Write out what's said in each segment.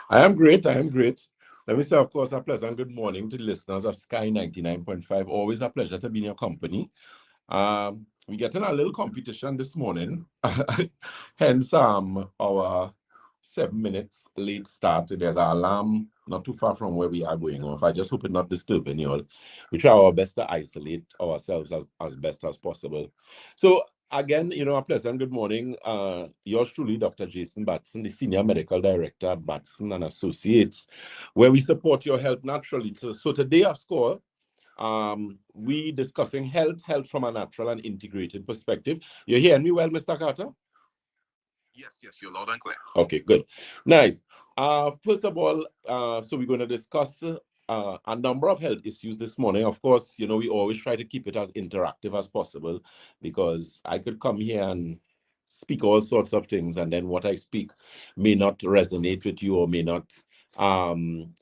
I am great. I am great. Let me say, of course, a pleasant good morning to the listeners of Sky 99.5. Always a pleasure to be in your company. We're getting a little competition this morning, hence our 7 minutes late start. There's an alarm not too far from where we are going off. I just hope it's not disturbing you all. We try our best to isolate ourselves as best as possible. So again, a pleasant good morning. Yours truly, Dr. Jason Batson, the Senior Medical Director at Batson and Associates, where we support your health naturally. So today, of course, we discussing health from a natural and integrated perspective. You hearing me well, Mr. Carter? Yes, you're loud and clear. Okay, good. Nice. First of all, so we're going to discuss a number of health issues this morning. Of course, we always try to keep it as interactive as possible because I could come here and speak all sorts of things, and then what I speak may not resonate with you or may not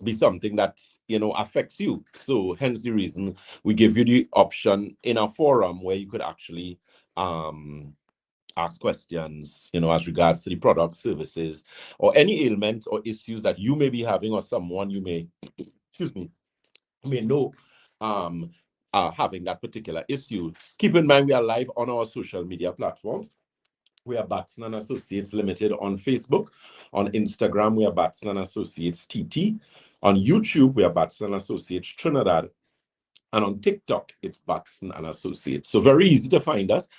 be something that affects you. So hence the reason we give you the option in a forum where you could actually ask questions, as regards to the product, services, or any ailments or issues that you may be having, or someone you may, excuse me, may know having that particular issue. Keep in mind, we are live on our social media platforms. We are Batson and Associates Limited on Facebook. On Instagram, we are Batson and Associates TT. On YouTube, we are Batson and Associates Trinidad. And on TikTok, it's Batson and Associates. So very easy to find us.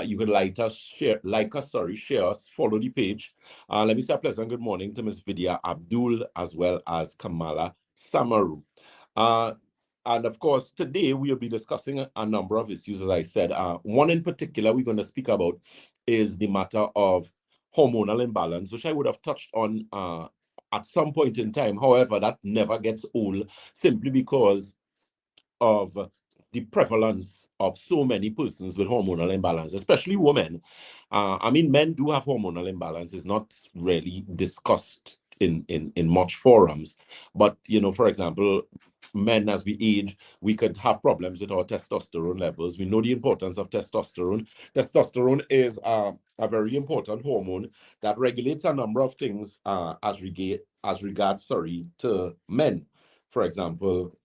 You can share us, follow the page. Let me say a pleasant good morning to Miss Vidya Abdul as well as Kamala Samaru. Uh, and of course, today we'll be discussing a number of issues, as I said. One in particular we're going to speak about is the matter of hormonal imbalance, which I would have touched on at some point in time. However, that never gets old simply because of the prevalence of so many persons with hormonal imbalance, especially women. I mean, men do have hormonal imbalance. It's not really discussed in much forums. But, for example, men as we age, we could have problems with our testosterone levels. We know the importance of testosterone. Testosterone is a very important hormone that regulates a number of things as regards, to men. For example,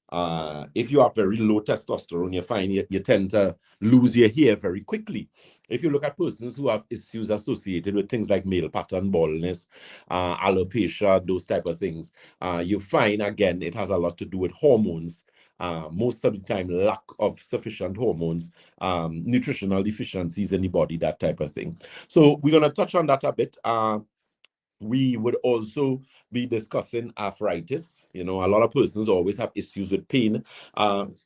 if you have very low testosterone, you find you tend to lose your hair very quickly. If you look at persons who have issues associated with things like male pattern baldness, alopecia, those type of things, you find, again, it has a lot to do with hormones. Most of the time, lack of sufficient hormones, nutritional deficiencies in the body, that type of thing. So we're going to touch on that a bit. We would also be discussing arthritis. A lot of persons always have issues with pain.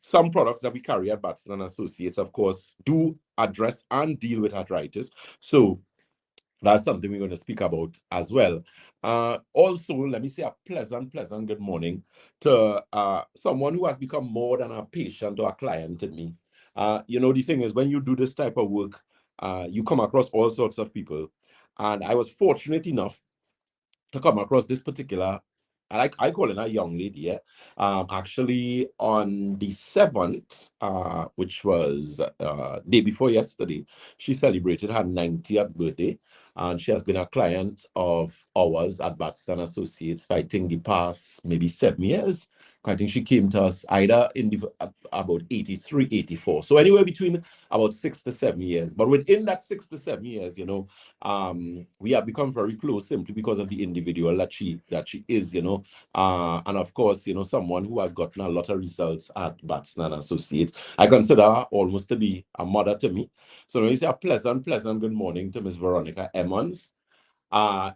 Some products that we carry at Batson and Associates, of course, do address and deal with arthritis. So that's something we're going to speak about as well. Also, let me say a pleasant good morning to someone who has become more than a patient or a client to me. The thing is, when you do this type of work, you come across all sorts of people. And I was fortunate enough to come across this particular, I call it a young lady, yeah. Actually on the 7th, which was day before yesterday, she celebrated her 90th birthday, and she has been a client of ours at Batson Associates for I think the past maybe 7 years. I think she came to us either in about 83, 84. So anywhere between about 6 to 7 years. But within that 6 to 7 years, we have become very close simply because of the individual that she is, and of course, someone who has gotten a lot of results at Batson and Associates. I consider her almost to be a mother to me. So let me say a pleasant good morning to Miss Veronica Emmons.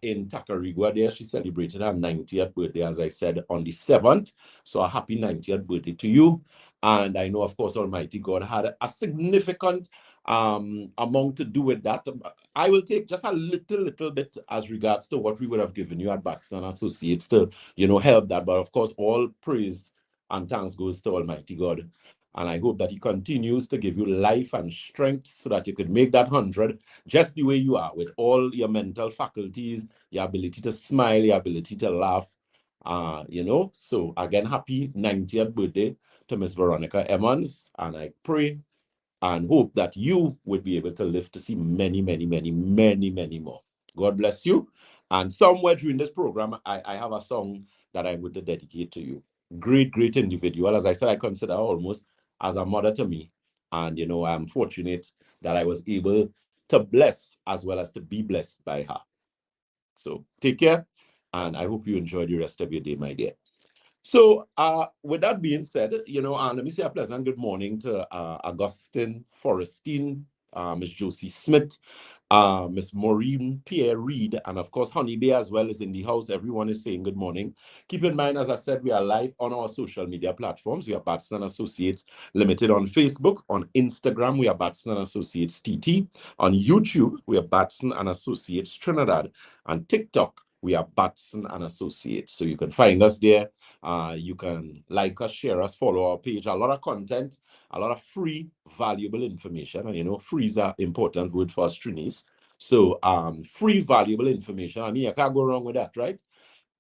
In Tacarigua there, she celebrated her 90th birthday, as I said, on the 7th. So a happy 90th birthday to you. And I know, of course, Almighty God had a significant amount to do with that. I will take just a little bit as regards to what we would have given you at Batson Associates to, help that. But of course, all praise and thanks goes to Almighty God. And I hope that He continues to give you life and strength so that you could make that 100 just the way you are, with all your mental faculties, your ability to smile, your ability to laugh. So again, happy 90th birthday to Miss Veronica Emmons. And I pray and hope that you would be able to live to see many, many, many, many, many more. God bless you. And somewhere during this program, I have a song that I'm going to dedicate to you. Great, great individual. As I said, I consider her almost as a mother to me. And, I'm fortunate that I was able to bless as well as to be blessed by her. So take care, and I hope you enjoy the rest of your day, my dear. So, with that being said, let me say a pleasant good morning to Augustine Forrestine, Miss Josie Smith, Miss Maureen Pierre Reed, and of course, Honeybee as well is in the house. Everyone is saying good morning. Keep in mind, as I said, we are live on our social media platforms. We are Batson Associates Limited on Facebook. On Instagram, we are Batson Associates TT. On YouTube, we are Batson and Associates Trinidad. And TikTok, we are Batson and Associates. So you can find us there. You can like us, share us, follow our page. A lot of content, a lot of free, valuable information. And free is an important word for us Trinis. So free, valuable information. I mean, you can't go wrong with that, right?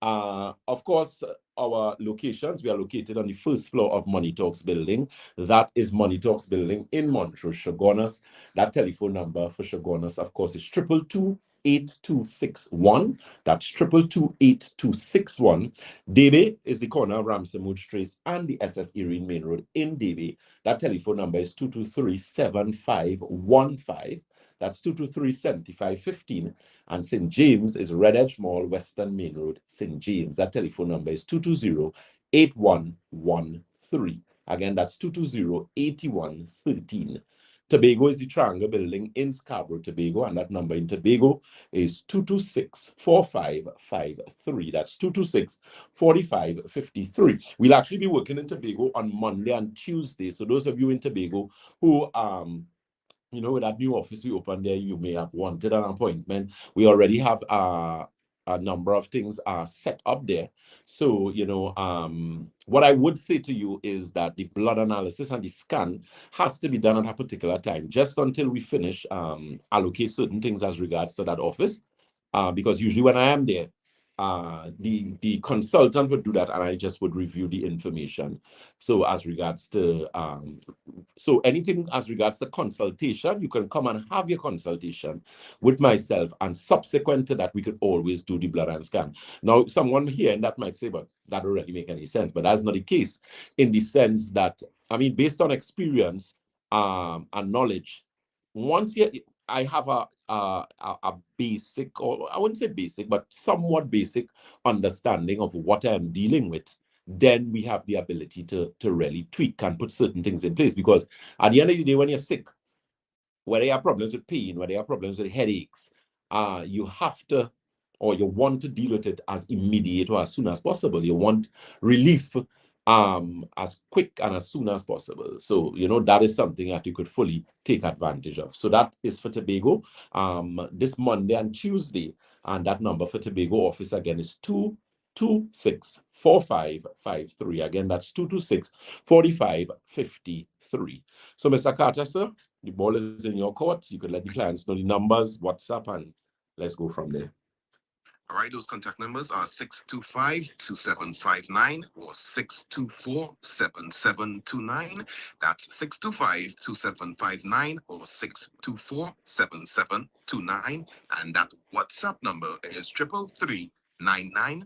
Of course, our locations, we are located on the first floor of Money Talks building. That is Money Talks building in Montrose, Chaguanas. That telephone number for Chaguanas, of course, is 222-8261. That's 222-8261. Debe is the corner of Ramsey Trace and the SS Erin Main Road in Debe. That telephone number is 223-7515. That's 223-7515. And St. James is Red Edge Mall, Western Main Road, St. James. That telephone number is 220-8113. Again, that's 220-8113. Tobago is the Triangle Building in Scarborough, Tobago, and that number in Tobago is 226-4553. That's 226-4553. We'll actually be working in Tobago on Monday and Tuesday. So those of you in Tobago who with that new office we opened there, you may have wanted an appointment. We already have a number of things set up there. So, what I would say to you is that the blood analysis and the scan has to be done at a particular time, just until we finish allocate certain things as regards to that office. Because usually when I am there, the consultant would do that and I just would review the information. So as regards to so anything as regards to consultation, you can come and have your consultation with myself, and subsequent to that, we could always do the blood and scan. Now, someone here and that might say, but that don't really make any sense. But that's not the case, in the sense that, I mean, based on experience and knowledge, once you I have a basic, or I wouldn't say basic, but somewhat basic understanding of what I'm dealing with, then we have the ability to really tweak and put certain things in place. Because at the end of the day, when you're sick, whether you have problems with pain, whether you have problems with headaches, you have to, or you want to deal with it as immediate or as soon as possible. You want relief as quick and as soon as possible. So, that is something that you could fully take advantage of. So that is for Tobago this Monday and Tuesday. And that number for Tobago office again is 226-4553. Again, that's 226-4553. So, Mr. Carter, sir, the ball is in your court. You could let the clients know the numbers, WhatsApp, and let's go from there. All right, those contact numbers are 625-2759 or 624-7729. That's 625-2759 or 624-7729. And that WhatsApp number is 333-9950.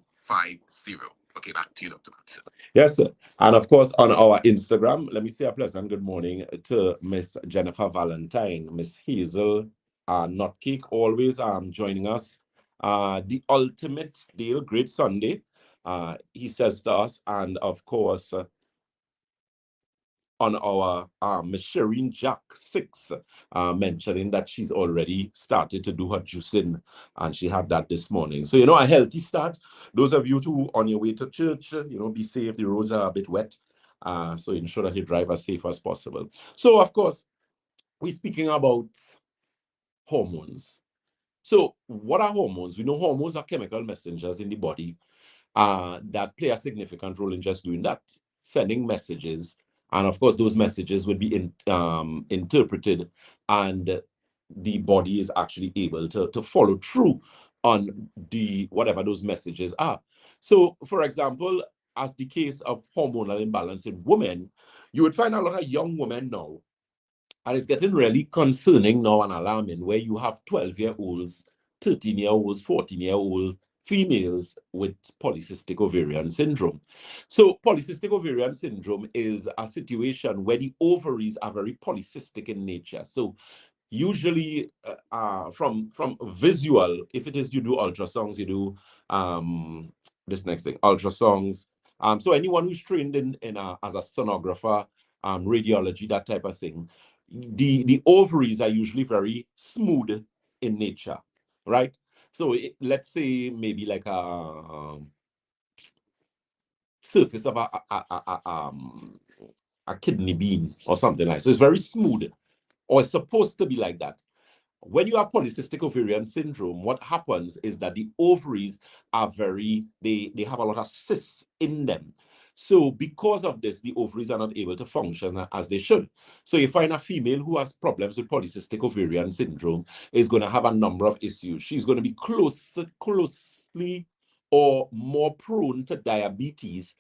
Okay, back to you, Dr. Matson. Yes, sir. And of course, on our Instagram, let me say a pleasant good morning to Miss Jennifer Valentine, Miss Hazel Nutcake, always joining us. The ultimate deal, great Sunday, he says to us, and of course, on our Miss Shireen Jack 6, mentioning that she's already started to do her juicing, and she had that this morning. So, a healthy start. Those of you who on your way to church, be safe. The roads are a bit wet, so ensure that you drive as safe as possible. So, of course, we're speaking about hormones. So, what are hormones? We know hormones are chemical messengers in the body that play a significant role in just doing that, sending messages. And of course, those messages will be interpreted, and the body is actually able to follow through on whatever those messages are. So, for example, as the case of hormonal imbalance in women, you would find a lot of young women now, and it's getting really concerning now and alarming, where you have 12-year-olds 13-year-olds, 14-year-old females with polycystic ovarian syndrome. So, polycystic ovarian syndrome is a situation where the ovaries are very polycystic in nature. So, usually from visual, if it is you do ultrasounds, you do this next thing, ultrasounds. So anyone who's trained as a sonographer, radiology, that type of thing, the ovaries are usually very smooth in nature, right? So let's say maybe like a surface of a kidney bean or something like so. It's very smooth, or it's supposed to be like that. When you have polycystic ovarian syndrome, what happens is that the ovaries are they have a lot of cysts in them. So because of this, the ovaries are not able to function as they should. So you find a female who has problems with polycystic ovarian syndrome is going to have a number of issues. She's going to be closely or more prone to diabetes.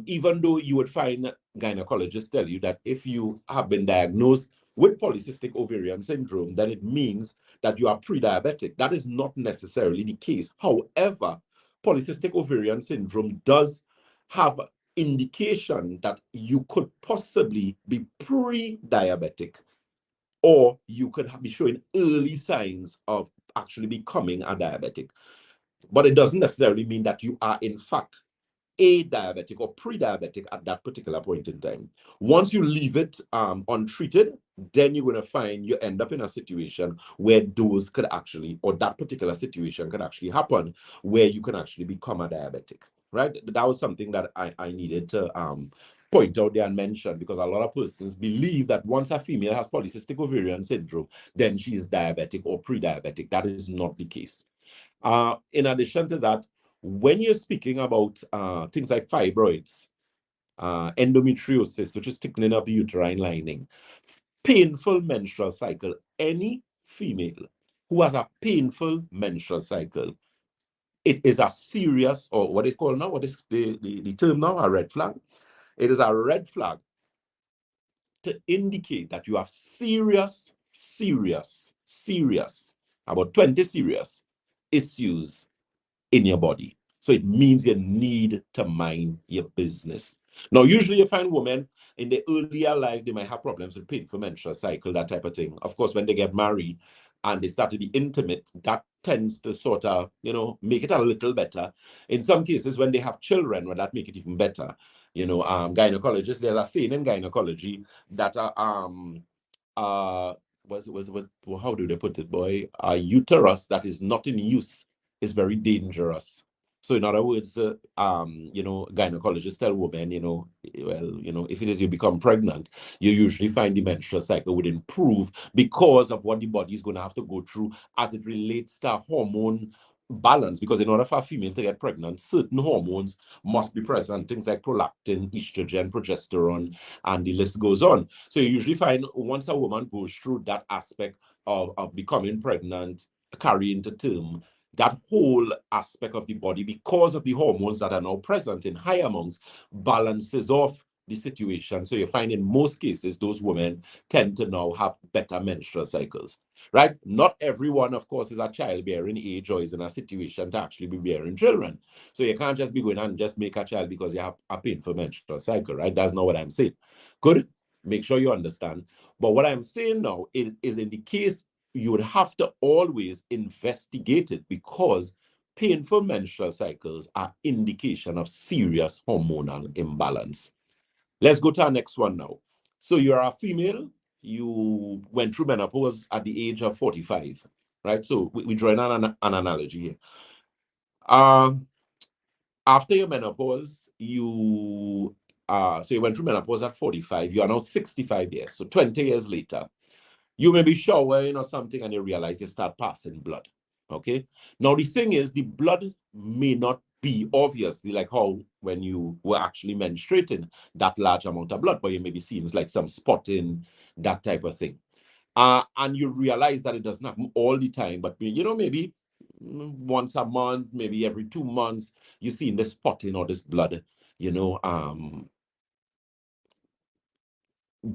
Even though you would find gynecologists tell you that if you have been diagnosed with polycystic ovarian syndrome, then it means that you are pre-diabetic. That is not necessarily the case. However, polycystic ovarian syndrome does have indication that you could possibly be pre-diabetic, or you could be showing early signs of actually becoming a diabetic. But it doesn't necessarily mean that you are in fact a diabetic or pre-diabetic at that particular point in time. Once you leave it untreated, then you're going to find you end up in a situation where those could actually, or that particular situation could actually happen, where you can actually become a diabetic, right? That was something that I needed to point out there and mention, because a lot of persons believe that once a female has polycystic ovarian syndrome, then she is diabetic or pre-diabetic. That is not the case. In addition to that, when you're speaking about things like fibroids, endometriosis, which is thickening of the uterine lining, painful menstrual cycle, any female who has a painful menstrual cycle, it is a serious, or what they call now, what is the term now, a red flag. It is a red flag to indicate that you have serious, about 20 serious issues in your body. So it means you need to mind your business. Now, usually you find women in the earlier life, they might have problems with painful menstrual cycle, that type of thing. Of course, when they get married and they start to be intimate, that tends to sort of, make it a little better. In some cases, when they have children, well, that make it even better. Gynecologists, there's a saying in gynecology that uh was well, how do they put it, boy? A uterus that is not in use is very dangerous. So in other words, gynecologists tell women, well, if it is you become pregnant, you usually find the menstrual cycle would improve because of what the body is going to have to go through as it relates to hormone balance. Because in order for a female to get pregnant, certain hormones must be present, things like prolactin, estrogen, progesterone, and the list goes on. So you usually find once a woman goes through that aspect of becoming pregnant, carrying to term, that whole aspect of the body, because of the hormones that are now present in high amounts, balances off the situation. So you find in most cases, those women tend to now have better menstrual cycles, right? Not everyone, of course, is at childbearing age or is in a situation to actually be bearing children. So you can't just be going and just make a child because you have a painful menstrual cycle, right? That's not what I'm saying. Good. Make sure you understand. But what I'm saying now is in the case you would have to always investigate it, because painful menstrual cycles are indication of serious hormonal imbalance. Let's go to our next one now. So you're a female, you went through menopause at the age of 45, right? So we draw an analogy here. Um, After your menopause, so you went through menopause at 45, you are now 65 years. So 20 years later, you may be showering or something and you realize you start passing blood. Okay. Now, the thing is, the blood may not be obviously like how when you were actually menstruating that large amount of blood, but you maybe seems like some spotting, that type of thing. And you realize that it doesn't happen all the time, but maybe once a month, maybe every 2 months, you see this spotting or this blood, you know.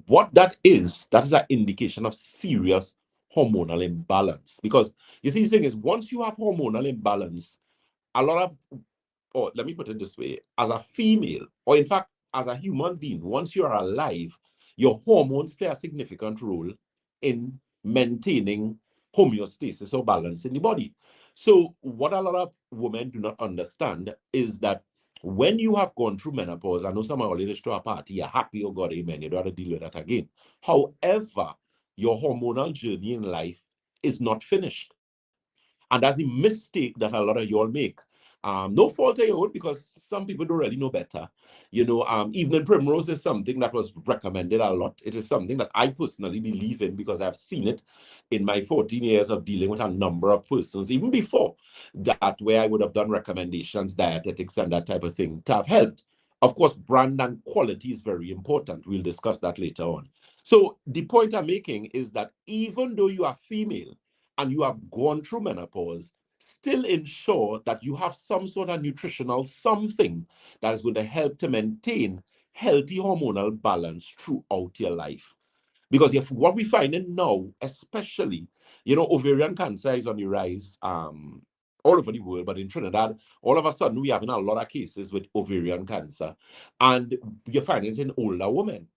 What that is an indication of serious hormonal imbalance. Because you see, the thing is, once you have hormonal imbalance, a lot of, or let me put it this way, as a female, or in fact, as a human being, once you are alive, your hormones play a significant role in maintaining homeostasis or balance in the body. So, what a lot of women do not understand is that when you have gone through menopause, I know some are already to a party, you're happy, oh God, amen, you don't have to deal with that again. However, your hormonal journey in life is not finished. And that's the mistake that a lot of y'all make. No fault of your own, because some people don't really know better. Evening primrose is something that was recommended a lot. It is something that I personally believe in because I've seen it in my 14 years of dealing with a number of persons, even before that, where I would have done recommendations, dietetics, and that type of thing to have helped. Of course, brand and quality is very important. We'll discuss that later on. So the point I'm making is that even though you are female and you have gone through menopause, still ensure that you have some sort of nutritional something that is going to help to maintain healthy hormonal balance throughout your life. Because if what we find in now, especially, ovarian cancer is on the rise all over the world, but in Trinidad, all of a sudden we're having a lot of cases with ovarian cancer. And you're finding it in older women,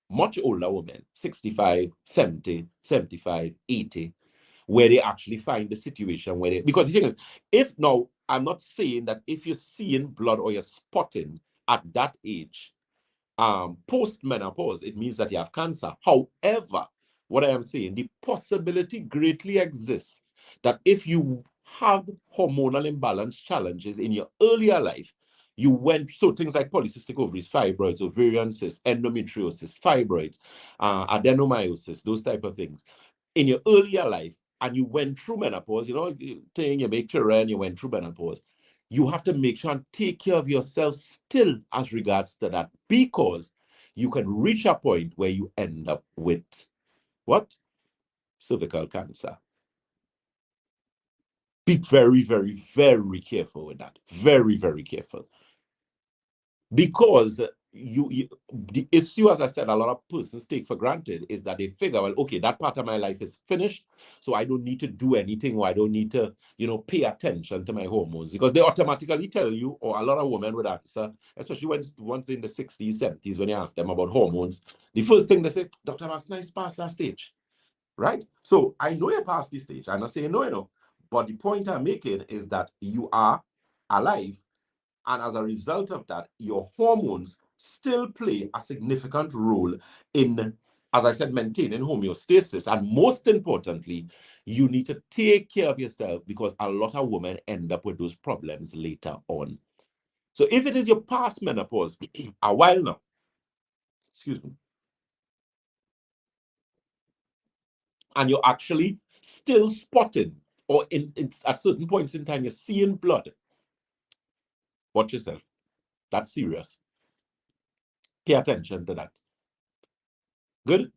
much older women, 65, 70, 75, 80, where they actually find the situation where they, because the thing is, if now, I'm not saying that if you're seeing blood or you're spotting at that age, post-menopause, it means that you have cancer. However, what I am saying, the possibility greatly exists that if you have hormonal imbalance challenges in your earlier life, you went, so things like polycystic ovaries, fibroids, ovarian cysts, endometriosis, fibroids, adenomyosis, those type of things, in your earlier life, and you went through menopause, you make children, you went through menopause, you have to make sure and take care of yourself still as regards to that, because you can reach a point where you end up with what? Cervical cancer. Be very, very, very careful with that. Very, very careful. Because the issue, as I said, a lot of persons take for granted is that they figure, well, okay, that part of my life is finished, so I don't need to do anything, or I don't need to, pay attention to my hormones, because they automatically tell you, or a lot of women would answer, especially once in the 60s, 70s, when you ask them about hormones, the first thing they say, Dr. Mas, nice past that stage, right? So I know you're past this stage. I'm not saying no, but the point I'm making is that you are alive, and as a result of that, your hormones still play a significant role in, as I said, maintaining homeostasis. And most importantly, you need to take care of yourself, because a lot of women end up with those problems later on. So if it is your past menopause, a while now, excuse me, and you're actually still spotting, or at certain points in time, you're seeing blood, watch yourself. That's serious. Pay attention to that. Good.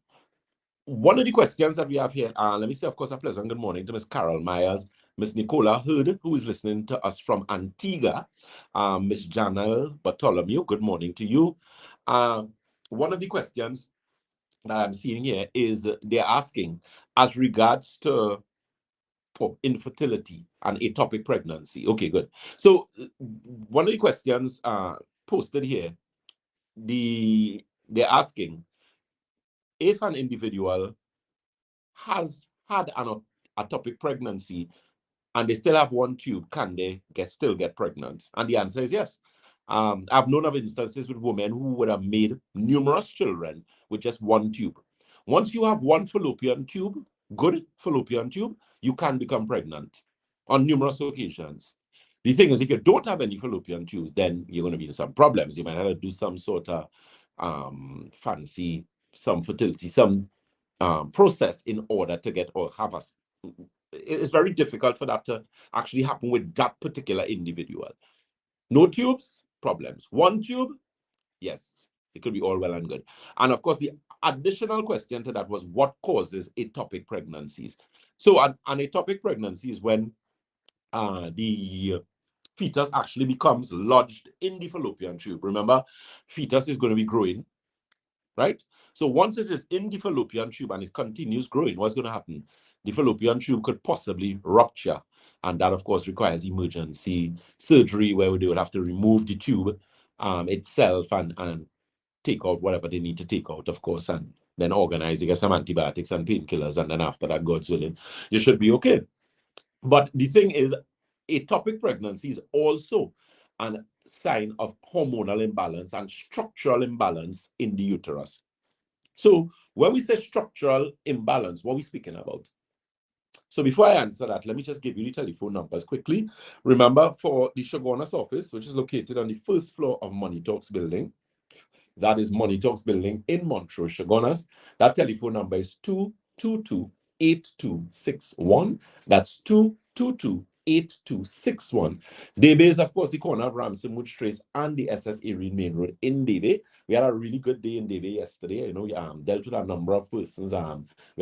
One of the questions that we have here, let me say, of course, a pleasant good morning to Miss Carol Myers, Miss Nicola Hood, who is listening to us from Antigua, Miss Janelle Bartholomew, good morning to you. One of the questions that I'm seeing here is they're asking as regards to infertility and ectopic pregnancy. Okay, good. So one of the questions posted here, they're asking if an individual has had an ectopic pregnancy and they still have one tube, can they still get pregnant? And the answer is yes. I've known of instances with women who would have made numerous children with just one tube. Once you have one fallopian tube, good fallopian tube, you can become pregnant on numerous occasions. The thing is, if you don't have any fallopian tubes, then you're going to be in some problems. You might have to do some sort of fancy, some fertility, some process in order to get or have us. It's very difficult for that to actually happen with that particular individual. No tubes, problems. One tube, yes, it could be all well and good. And of course, the additional question to that was what causes ectopic pregnancies. So an ectopic pregnancy is when the fetus actually becomes lodged in the fallopian tube. Remember, fetus is going to be growing, right? So once it is in the fallopian tube and it continues growing, what's going to happen? the fallopian tube could possibly rupture. And that, of course, requires emergency surgery where they would have to remove the tube itself and take out whatever they need to take out, of course, and then organize, you get some antibiotics and painkillers, and then after that, God's willing, you should be okay. But the thing is, ectopic pregnancy is also a sign of hormonal imbalance and structural imbalance in the uterus. So when we say structural imbalance, what are we speaking about? So before I answer that, let me just give you the telephone numbers quickly. Remember, for the Shogunas office, which is located on the first floor of Money Talks building, that is Money Talks building in Montrose, Shogunas. That telephone number is 222-8261. That's 222-8261. Debe is, of course, the corner of Ramsonwood Trace and the SS Erin Main Road in Debe. We had a really good day in Debe yesterday. You know, we dealt with a number of persons. We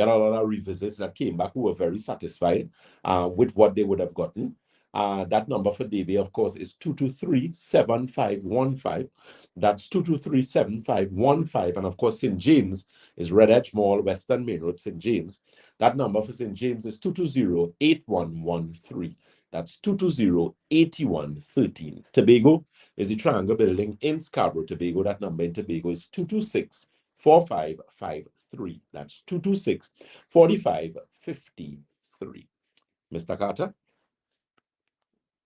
had a lot of revisits that came back who were very satisfied with what they would have gotten. That number for Debe, of course, is 223-7515. That's 223-7515. And of course, St. James is Red Edge Mall, Western Main Road, St. James. That number for St. James is 220-8113. That's 220-8113. Tobago is the Triangle Building in Scarborough, Tobago. That number in Tobago is 226-4553. That's 226-4553. Mr. Carter?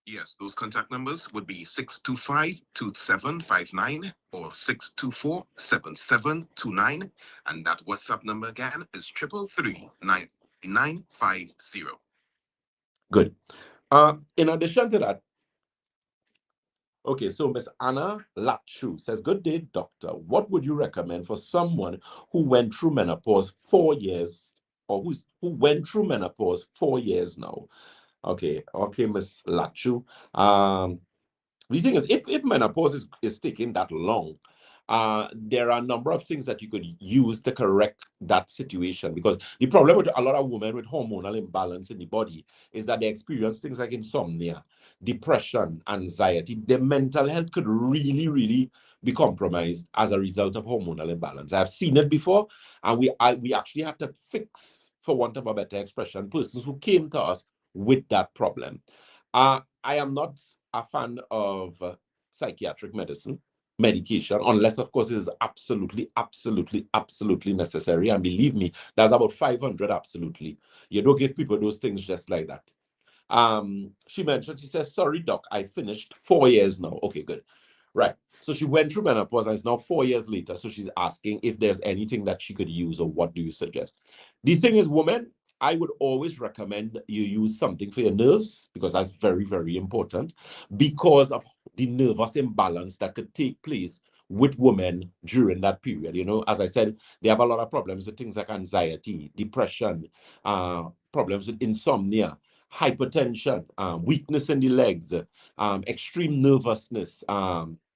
Yes, those contact numbers would be 625-2759 or 624-7729. And that WhatsApp number again is 333-9950. Good. In addition to that, okay, so Miss Anna Lachu says, good day, doctor. What would you recommend for someone who went through menopause 4 years, or who went through menopause 4 years now? Okay, Miss Lachu. The thing is, if menopause is taking that long, there are a number of things that you could use to correct that situation. Because the problem with a lot of women with hormonal imbalance in the body is that they experience things like insomnia, depression, anxiety. Their mental health could really, really be compromised as a result of hormonal imbalance. I've seen it before, and we actually had to fix, for want of a better expression, persons who came to us with that problem. I am not a fan of psychiatric medication, unless, of course, it is absolutely, absolutely, absolutely necessary. And believe me, there's about 500 absolutely. You don't give people those things just like that. She mentioned, she says, sorry, doc, I finished 4 years now. Okay, good. Right. So she went through menopause and it's now 4 years later. So she's asking if there's anything that she could use or what do you suggest? The thing is, women, I would always recommend you use something for your nerves because that's very, very important because of the nervous imbalance that could take place with women during that period. You know, as I said, they have a lot of problems with things like anxiety, depression, problems with insomnia, hypertension, weakness in the legs, extreme nervousness,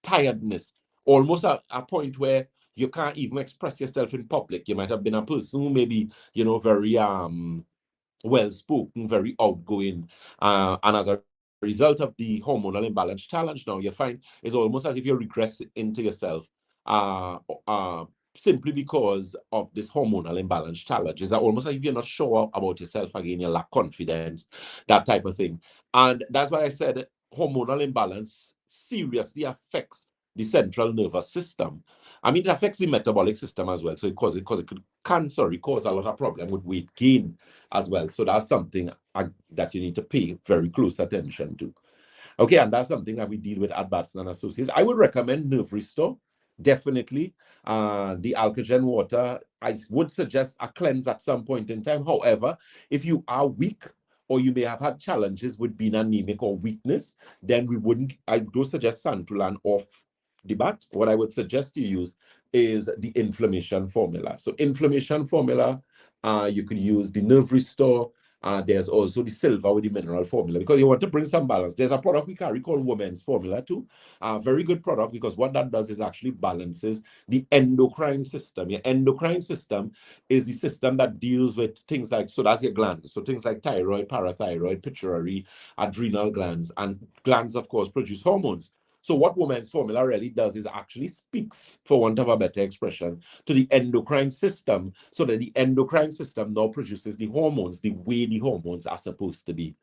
tiredness, almost a point where you can't even express yourself in public. You might have been a person who maybe, you know, very well spoken, very outgoing. And as a result of the hormonal imbalance challenge now, you find it's almost as if you regress into yourself uh, uh, simply because of this hormonal imbalance challenge. It's almost like if you're not sure about yourself again, you lack confidence, that type of thing. And that's why I said hormonal imbalance seriously affects the central nervous system. I mean, it affects the metabolic system as well. So it could cause a lot of problem with weight gain as well. So that's something that you need to pay very close attention to. Okay, and that's something that we deal with at Batson and Associates. I would recommend Nerve Restore, definitely. The Alkagen water, I would suggest a cleanse at some point in time. However, if you are weak or you may have had challenges with being anemic or weakness, then I do suggest Santulan off the bat. What I would suggest you use is the inflammation formula. So inflammation formula, you could use the Nerve Restore. There's also the silver with the mineral formula because you want to bring some balance. There's a product we carry called Women's Formula too. Very good product because what that does is actually balances the endocrine system. Your endocrine system is the system that deals with things like, so that's your glands. So things like thyroid, parathyroid, pituitary, adrenal glands. And glands, of course, produce hormones. So what women's formula really does is actually speaks, for want of a better expression, to the endocrine system, so that the endocrine system now produces the hormones the way the hormones are supposed to be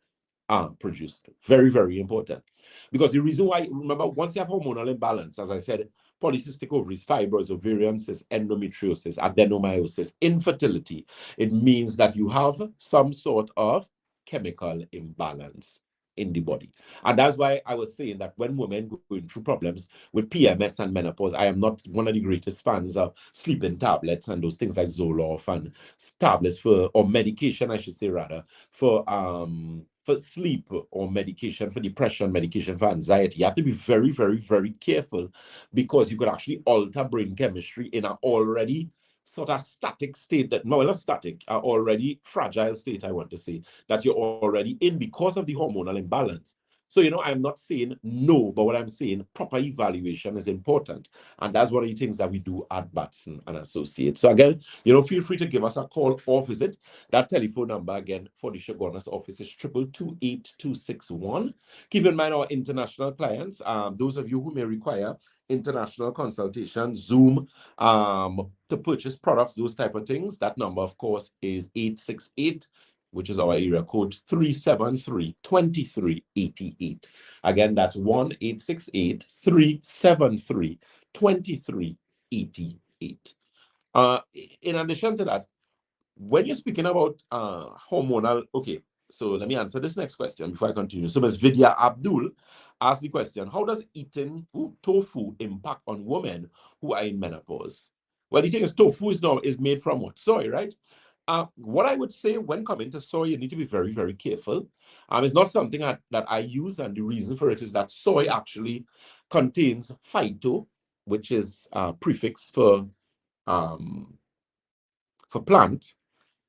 produced. Very, very important. Because the reason why, remember, once you have hormonal imbalance, as I said, polycystic ovaries, fibroids, ovarian cysts, endometriosis, adenomyosis, infertility, it means that you have some sort of chemical imbalance in the body. And that's why I was saying that when women going through problems with PMS and menopause, I am not one of the greatest fans of sleeping tablets and those things like Zoloft and tablets for, or medication, I should say rather, for sleep or medication for depression, medication for anxiety. You have to be very, very, very careful because you could actually alter brain chemistry in an already sort of static state that, no, not static, already fragile state, I want to say, that you're already in because of the hormonal imbalance. So, I'm not saying no, but what I'm saying, proper evaluation is important. And that's one of the things that we do at Batson and Associates. So again, feel free to give us a call or visit. That telephone number again for the Shogunas office is 222-8261. Keep in mind our international clients, those of you who may require international consultation, Zoom, to purchase products, those type of things. That number, of course, is 868, which is our area code 373-2388. Again, that's 1-868-373-2388. In addition to that, when you're speaking about hormonal, okay, so let me answer this next question before I continue. So Ms. Vidya Abdul asked the question, how does eating tofu impact on women who are in menopause? Well, the thing is, tofu is made from what? Soy, right? What I would say when coming to soy, you need to be very, very careful. It's not something that I use, and the reason for it is that soy actually contains phyto, which is a prefix for plant,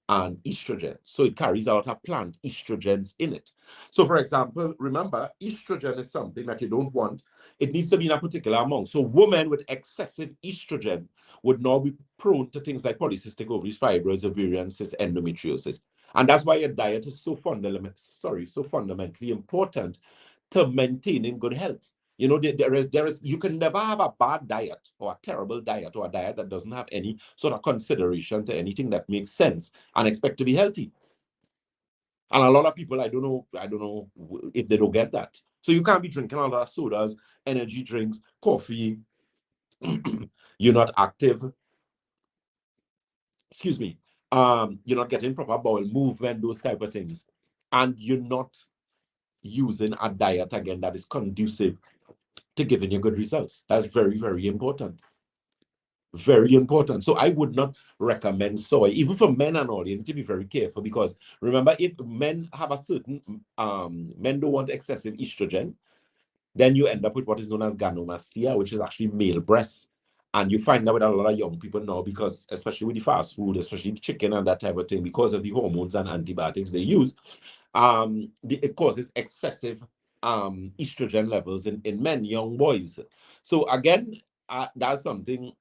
and estrogen. So it carries out a plant estrogens in it. So for example, remember, estrogen is something that you don't want. It needs to be in a particular amount. So women with excessive estrogen would now be prone to things like polycystic ovaries, fibroids, ovarian cysts, endometriosis. And that's why your diet is so fundamentally important to maintaining good health. There is you can never have a bad diet or a terrible diet or a diet that doesn't have any sort of consideration to anything that makes sense and expect to be healthy. And a lot of people, I don't know if they don't get that. So you can't be drinking a lot of sodas, energy drinks, coffee. You're not active. Excuse me. You're not getting proper bowel movement, those type of things, and you're not using a diet again that is conducive to giving you good results. That's very, very important. Very important. So I would not recommend soy, even for men and all. You need to be very careful because remember, if men have a certain men don't want excessive estrogen, then you end up with what is known as gynecomastia, which is actually male breasts. And you find that with a lot of young people now, because especially with the fast food, especially the chicken and that type of thing, because of the hormones and antibiotics they use, it causes excessive estrogen levels in men, young boys. So again, that's something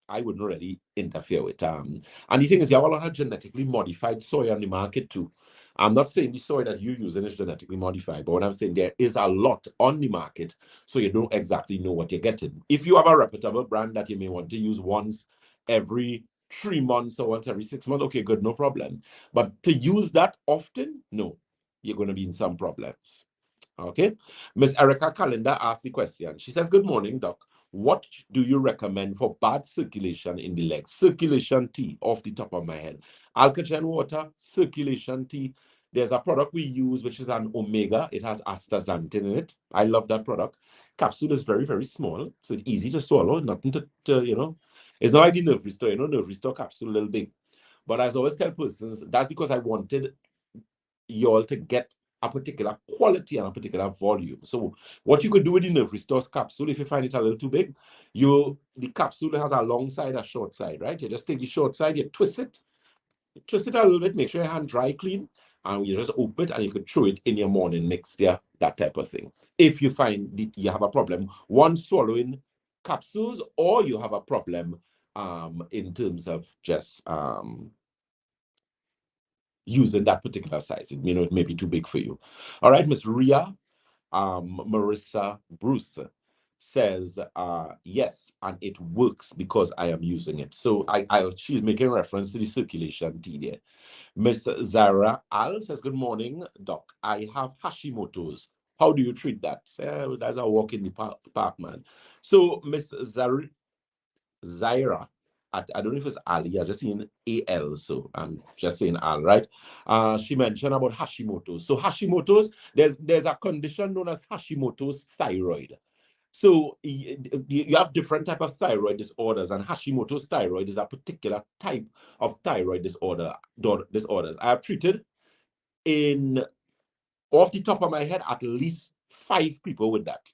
I wouldn't really interfere with. And the thing is, you have a lot of genetically modified soy on the market too. I'm not saying the soy that you're using is genetically modified, but what I'm saying, there is a lot on the market, so you don't exactly know what you're getting. If you have a reputable brand that you may want to use once every 3 months or once every 6 months, okay, good, no problem. But to use that often, no, you're going to be in some problems. Okay. Miss Erica Calendar asked the question. She says, good morning, Doc. What do you recommend for bad circulation in the legs? Circulation tea, off the top of my head. Alkagen water, circulation tea. There's a product we use, which is an omega. It has astaxanthin in it. I love that product. Capsule is very, very small, so it's easy to swallow. Nothing to. It's not like the nerve restore. Nerve restore capsule a little big. But as I always tell persons, that's because I wanted you all to get a particular quality and a particular volume. So what you could do with the nerve restore capsule, if you find it a little too big, the capsule has a long side, a short side, right? You just take the short side, you twist it a little bit, make sure your hand dry clean, and you just open it and you could throw it in your morning mixture, that type of thing. If you find that you have a problem, one swallowing capsules, or you have a problem in terms of just using that particular size. It may be too big for you. All right, Miss Ria, Marissa Bruce. says, yes, and it works because I am using it. So she's making reference to the circulation tea there. Miss Zara Al says, good morning, Doc. I have Hashimoto's. How do you treat that? That's a walk in the park, man. So Miss Zaira, I don't know if it's Ali, I just seen AL, so I'm just saying Al, right? She mentioned about Hashimoto's. So Hashimoto's, there's a condition known as Hashimoto's thyroid. So you have different type of thyroid disorders, and Hashimoto's thyroid is a particular type of thyroid disorders. I have treated in off the top of my head at least 5 people with that.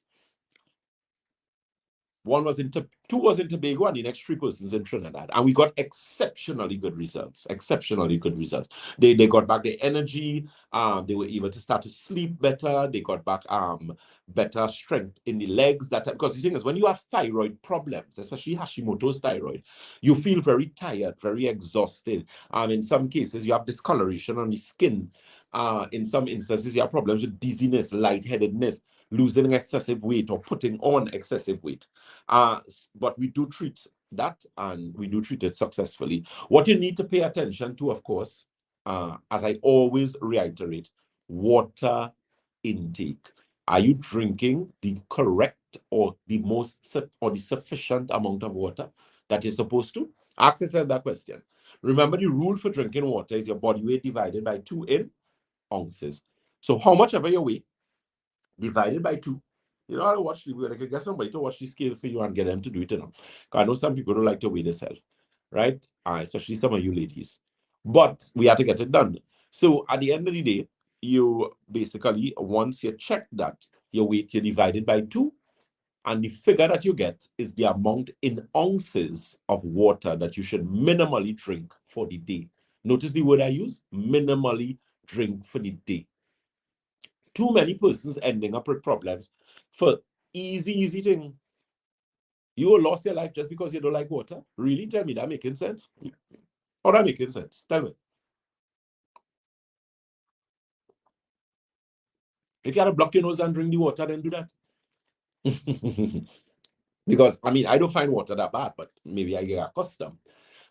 Two was in Tobago, and the next 3 persons in Trinidad. And we got exceptionally good results. Exceptionally good results. They got back their energy. They were able to start to sleep better. They got back better strength in the legs. Because the thing is, when you have thyroid problems, especially Hashimoto's thyroid, you feel very tired, very exhausted. In some cases, you have discoloration on the skin. In some instances, you have problems with dizziness, lightheadedness, losing excessive weight, or putting on excessive weight. But we do treat that, and we do treat it successfully. What you need to pay attention to, of course, as I always reiterate, water intake. Are you drinking the correct or the sufficient amount of water that you're supposed to? Ask yourself that question. Remember, the rule for drinking water is your body weight divided by 2 in ounces. So how much ever you weigh, divided by 2. You know how to watch the, like, get somebody to watch the scale for you and get them to do it, Because I know some people don't like to weigh themselves, right? Especially some of you ladies. But we have to get it done. So at the end of the day, you basically, once you check that, your weight, you divide it by 2, and the figure that you get is the amount in ounces of water that you should minimally drink for the day. Notice the word I use, minimally drink for the day. Too many persons ending up with problems for easy thing. You lost your life just because you don't like water? Really? Tell me that making sense? Or that making sense? Tell me. If you had to block your nose and drink the water, then do that. Because I mean, I don't find water that bad, but maybe I get accustomed.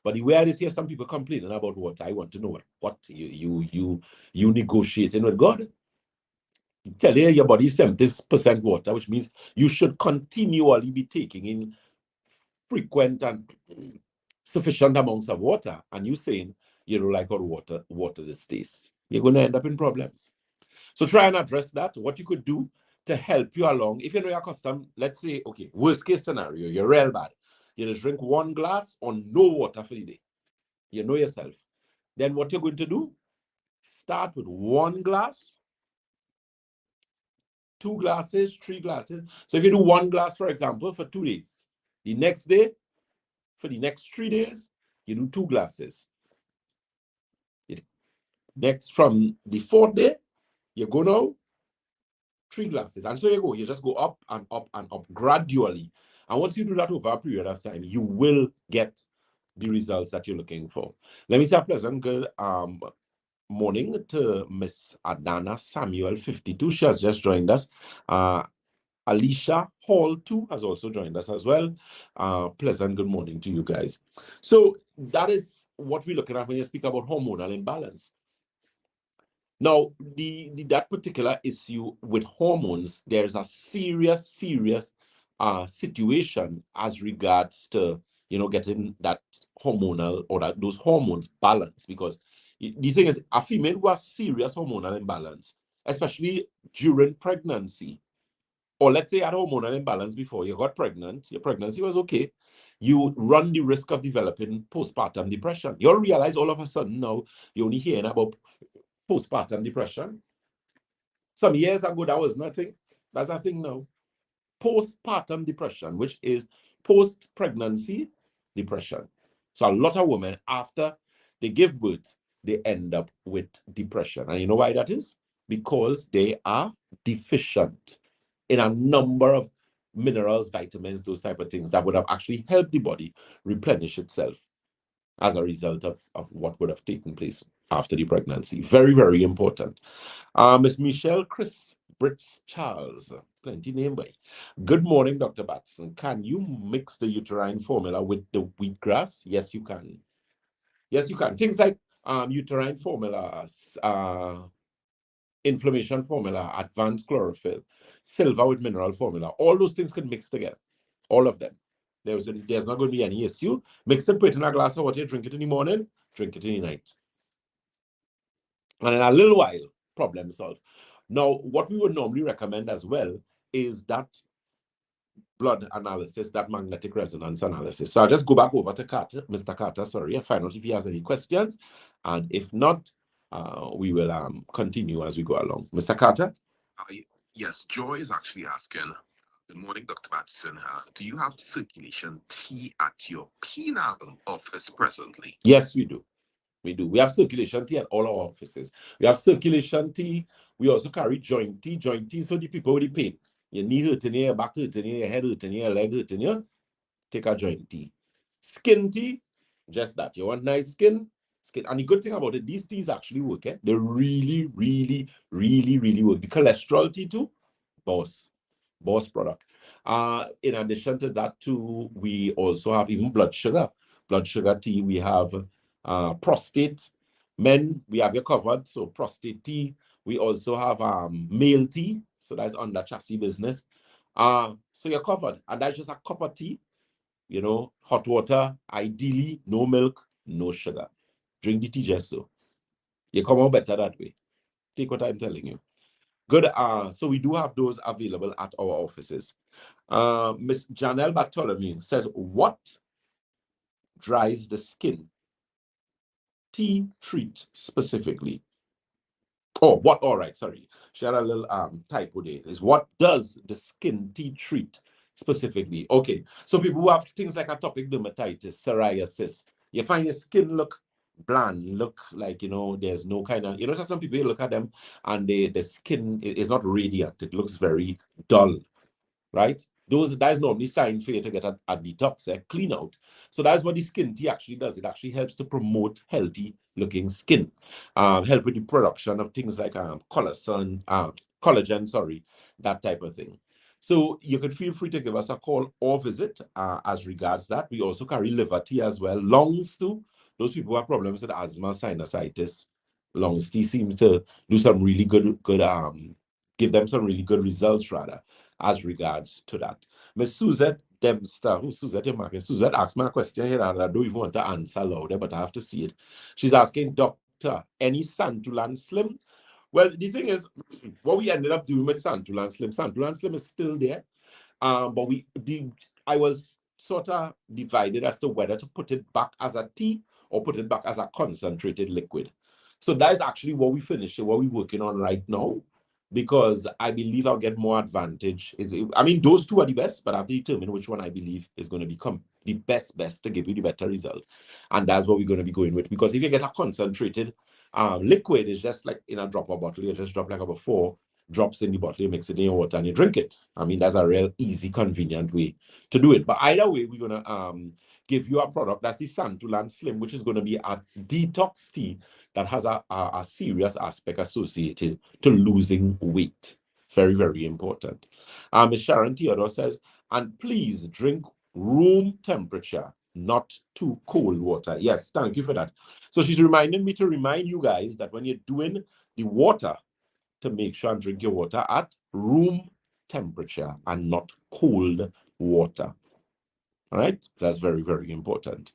But the way I just hear some people complaining about water, I want to know what you negotiating with God. Tell you your body is 70% water, which means you should continually be taking in frequent and sufficient amounts of water, and you saying you don't like how water this tastes, you're going to end up in problems. So try and address that. What you could do to help you along, if you know you're accustomed, let's say, okay, worst case scenario, you're real bad. You just drink 1 glass or no water for the day. You know yourself. Then what you're going to do, start with 1 glass, 2 glasses, 3 glasses. So if you do 1 glass, for example, for 2 days, the next day, for the next 3 days, you do 2 glasses. Next, from the 4th day, you go now 3 glasses. And so you go. You just go up and up and up gradually. And once you do that over a period of time, you will get the results that you're looking for. Let me say a pleasant good morning to Miss Adana Samuel 52. She has just joined us. Alicia Hall too has also joined us as well. Pleasant good morning to you guys. So that is what we're looking at when you speak about hormonal imbalance. Now, that particular issue with hormones, there's a serious situation as regards to, getting that hormonal or those hormones balanced. Because the thing is, a female who has serious hormonal imbalance, especially during pregnancy, or let's say had hormonal imbalance before you got pregnant, your pregnancy was okay, you run the risk of developing postpartum depression. You'll realize all of a sudden now you're only hearing about postpartum depression. Some years ago, that was nothing. That's a thing now. Postpartum depression, which is post-pregnancy depression. So a lot of women, after they give birth, they end up with depression. And you know why that is? Because they are deficient in a number of minerals, vitamins, those type of things that would have actually helped the body replenish itself as a result of what would have taken place after the pregnancy. Very, very important. Miss Michelle Chris Brits Charles. Plenty name by. Good morning, Dr. Batson. Can you mix the uterine formula with the wheatgrass? Yes, you can. Yes, you can. Things like uterine formula, inflammation formula, advanced chlorophyll, silver with mineral formula. All those things can mix together. All of them. There's not going to be any issue. Mix it, put it in a glass of water, drink it in the morning, drink it in the night. And in a little while, problem solved. Now, what we would normally recommend as well is that blood analysis, that magnetic resonance analysis. So I'll just go back over to Carter, Mr. Carter, sorry, and find out if he has any questions. And if not, we will continue as we go along. Mr. Carter? Yes, Joy is actually asking, good morning, Dr. Batson. Do you have circulation tea at your penal office presently? Yes, we do. We do. We have circulation tea at all our offices. We have circulation tea. We also carry joint tea. Joint tea is for the people with the pain. Your knee hurting, your back hurting, your head hurting, your leg hurting, you take a joint tea. Skin tea, just that. You want nice skin. And the good thing about it, these teas actually work. They really, really, really, really work. The cholesterol tea too, boss product. In addition to that too, we also have even blood sugar tea. We have prostate. Men, we have you covered. So prostate tea. We also have male tea. So that's under chassis business. So you're covered. And that's just a cup of tea, hot water, ideally, no milk, no sugar. Drink the tea just so. You come out better that way. Take what I'm telling you. Good. So we do have those available at our offices. Miss Janelle Bartholomew says, what dries the skin? Tea treat specifically. Oh, what? All right, sorry. She had a little typo there. Is what does the skin tea treat specifically? Okay, so people who have things like atopic dermatitis, psoriasis, you find your skin look bland, look like, there's no kind of, just some people, you look at them and the skin is not radiant. It looks very dull, right? That is normally sign for you to get a detox, clean out. So that's what the skin tea actually does. It actually helps to promote healthy looking skin, help with the production of things like collagen, sorry, that type of thing. So you could feel free to give us a call or visit as regards that. We also carry liver tea as well. Lungs too. Those people who have problems with asthma, sinusitis, lungs tea seems to do some really good, give them some really good results rather as regards to that. Miss Suzette Dempster, who's Suzette Market? Suzette asked me a question here and I don't even want to answer louder, but I have to see it. She's asking, Doctor, any Santulan Slim? Well, the thing is, what we ended up doing with Santulan Slim is still there. But I was sort of divided as to whether to put it back as a tea or put it back as a concentrated liquid. So that is actually what we're working on right now, because I believe I'll get more advantage. Those two are the best, but I have to determine which one I believe is going to become the best to give you the better results. And that's what we're going to be going with. Because if you get a concentrated liquid, it's just like in a dropper bottle. You just drop like about 4 drops in the bottle, you mix it in your water and you drink it. That's a real easy, convenient way to do it. But either way, we're going to give you a product that's the Santulan Slim, which is going to be a detox tea that has a serious aspect associated to losing weight. Very, very important. Ms. Sharon Theodore says, and please drink room temperature, not too cold water. Yes, thank you for that. So she's reminding me to remind you guys that when you're doing the water, to make sure and drink your water at room temperature and not cold water. All right, that's very, very important.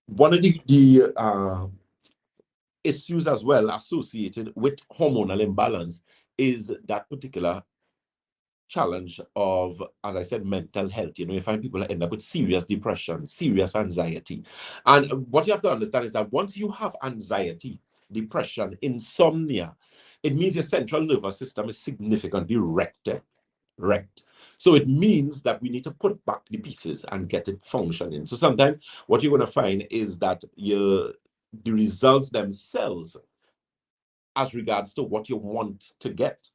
One of the issues as well associated with hormonal imbalance is that particular challenge of, as I said, mental health. You find people end up with serious depression, serious anxiety. And what you have to understand is that once you have anxiety, depression, insomnia, it means your central nervous system is significantly wrecked. So it means that we need to put back the pieces and get it functioning. So sometimes what you're going to find is that the results themselves, as regards to what you want to get,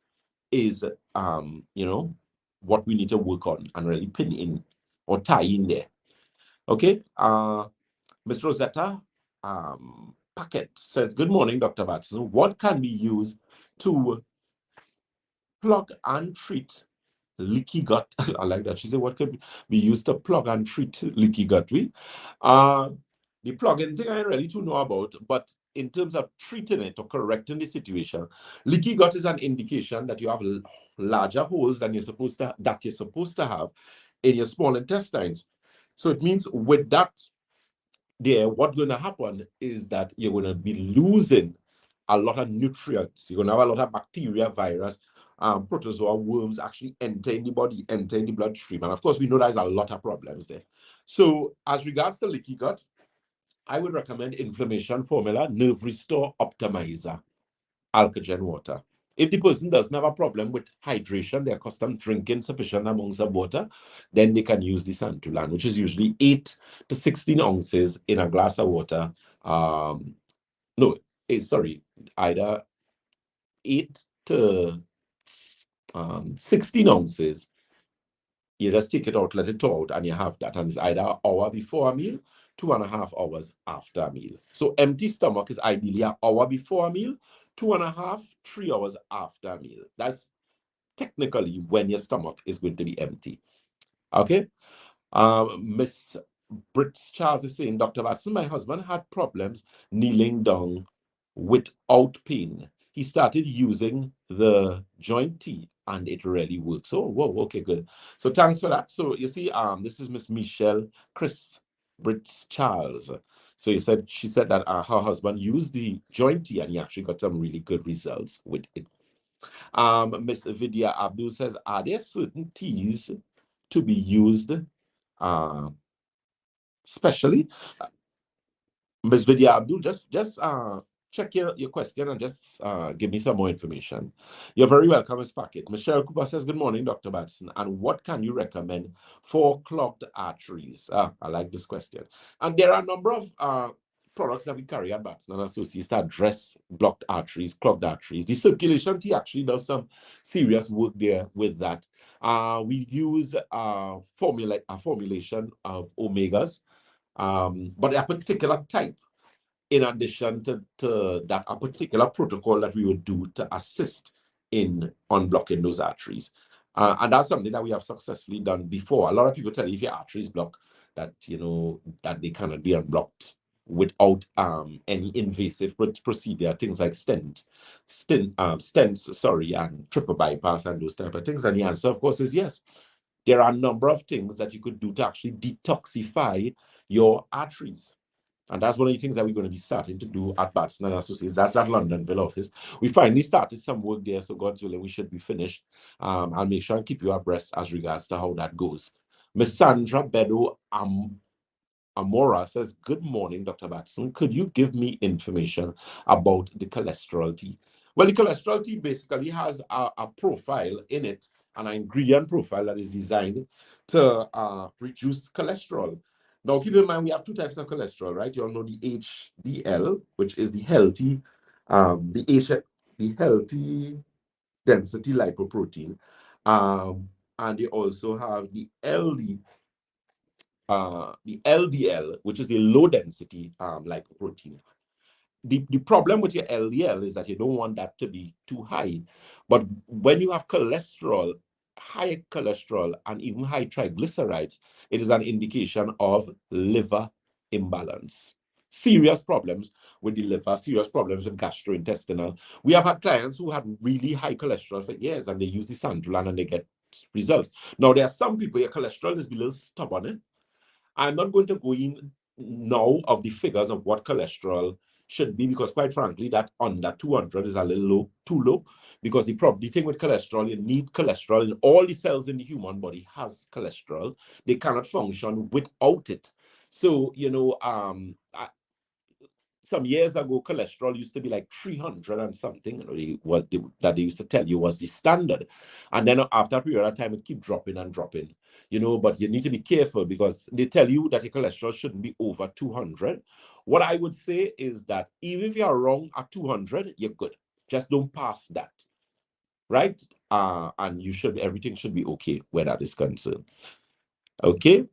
is what we need to work on and really pin in or tie in there. Okay. Ms. Rosetta Packet says, good morning, Dr. Batson. What can we use to plug and treat leaky gut. I like that. She said, what could be used to plug and treat leaky gut? Uh, the plug-in thing I ain't really to know about, but in terms of treating it or correcting the situation, leaky gut is an indication that you have larger holes than you're supposed to have in your small intestines. So it means with that there, what's going to happen is that you're going to be losing a lot of nutrients. You're going to have a lot of bacteria, virus, protozoa, worms actually enter in the body, enter in the bloodstream. And of course, we know there's a lot of problems there. So as regards to leaky gut, I would recommend inflammation formula, nerve restore optimizer, alkagen water. If the person doesn't have a problem with hydration, they're accustomed drinking sufficient amounts of water, then they can use the Santulan, which is usually 8 to 16 ounces in a glass of water. No, sorry, either 8 to 16 ounces. You just take it out, let it thaw out, and you have that. And it's either an hour before a meal, 2.5 hours after a meal. So empty stomach is ideally an hour before a meal, 2.5, 3 hours after a meal. That's technically when your stomach is going to be empty. Okay? Miss Britt Charles is saying, Dr. Watson, my husband had problems kneeling down without pain. He started using the joint tea and it really works. Oh, whoa, okay, good. So thanks for that. So you see, this is Miss Michelle Chris Britt Charles. So she said that her husband used the joint tea and he actually got some really good results with it. Miss Vidya Abdul says, are there certain teas to be used uh, specially? Ms. Vidya Abdul, just check your question and just give me some more information. You're very welcome, Ms. Packet. Michelle Cooper says, good morning, Dr. Batson. And what can you recommend for clogged arteries? I like this question. And there are a number of products that we carry at Batson and Associates that address blocked arteries, clogged arteries. The circulation tea actually does some serious work there with that. We use a formulation of omegas, but a particular type, in addition to that, a particular protocol that we would do to assist in unblocking those arteries. And that's something that we have successfully done before. A lot of people tell you if your arteries block, that that they cannot be unblocked without any invasive procedure, things like stents, sorry, and triple bypass and those type of things. And the answer, of course, is yes. There are a number of things that you could do to actually detoxify your arteries. And that's one of the things that we're going to be starting to do at Batson and Associates. That's at Londonville office. We finally started some work there, so God's willing, we should be finished. I'll make sure and keep you abreast as regards to how that goes. Miss Sandra Bedo Amora says, good morning, Dr. Batson. Could you give me information about the cholesterol tea? Well, the cholesterol tea basically has a profile in it, an ingredient profile that is designed to reduce cholesterol. Now, keep in mind, we have two types of cholesterol, right? You all know the HDL, which is the healthy, the healthy density lipoprotein. And you also have the LDL, which is the low density lipoprotein. The problem with your LDL is that you don't want that to be too high. But when you have cholesterol, high cholesterol, and even high triglycerides, it is an indication of liver imbalance. Serious problems with the liver, serious problems with gastrointestinal. We have had clients who had really high cholesterol for years and they use the Santulan and they get results. Now, there are some people, your cholesterol is a little stubborn. I'm not going to go in now of the figures of what cholesterol should be, because quite frankly, that under 200 is a little low, too low. Because the thing with cholesterol, you need cholesterol, and all the cells in the human body has cholesterol. They cannot function without it. So, some years ago, cholesterol used to be like 300 and something, that they used to tell you was the standard. And then after a period of time, it keep dropping and dropping, but you need to be careful because they tell you that your cholesterol shouldn't be over 200. What I would say is that even if you're wrong at 200, you're good. Just don't pass that, right? And everything should be okay where that is concerned. Okay.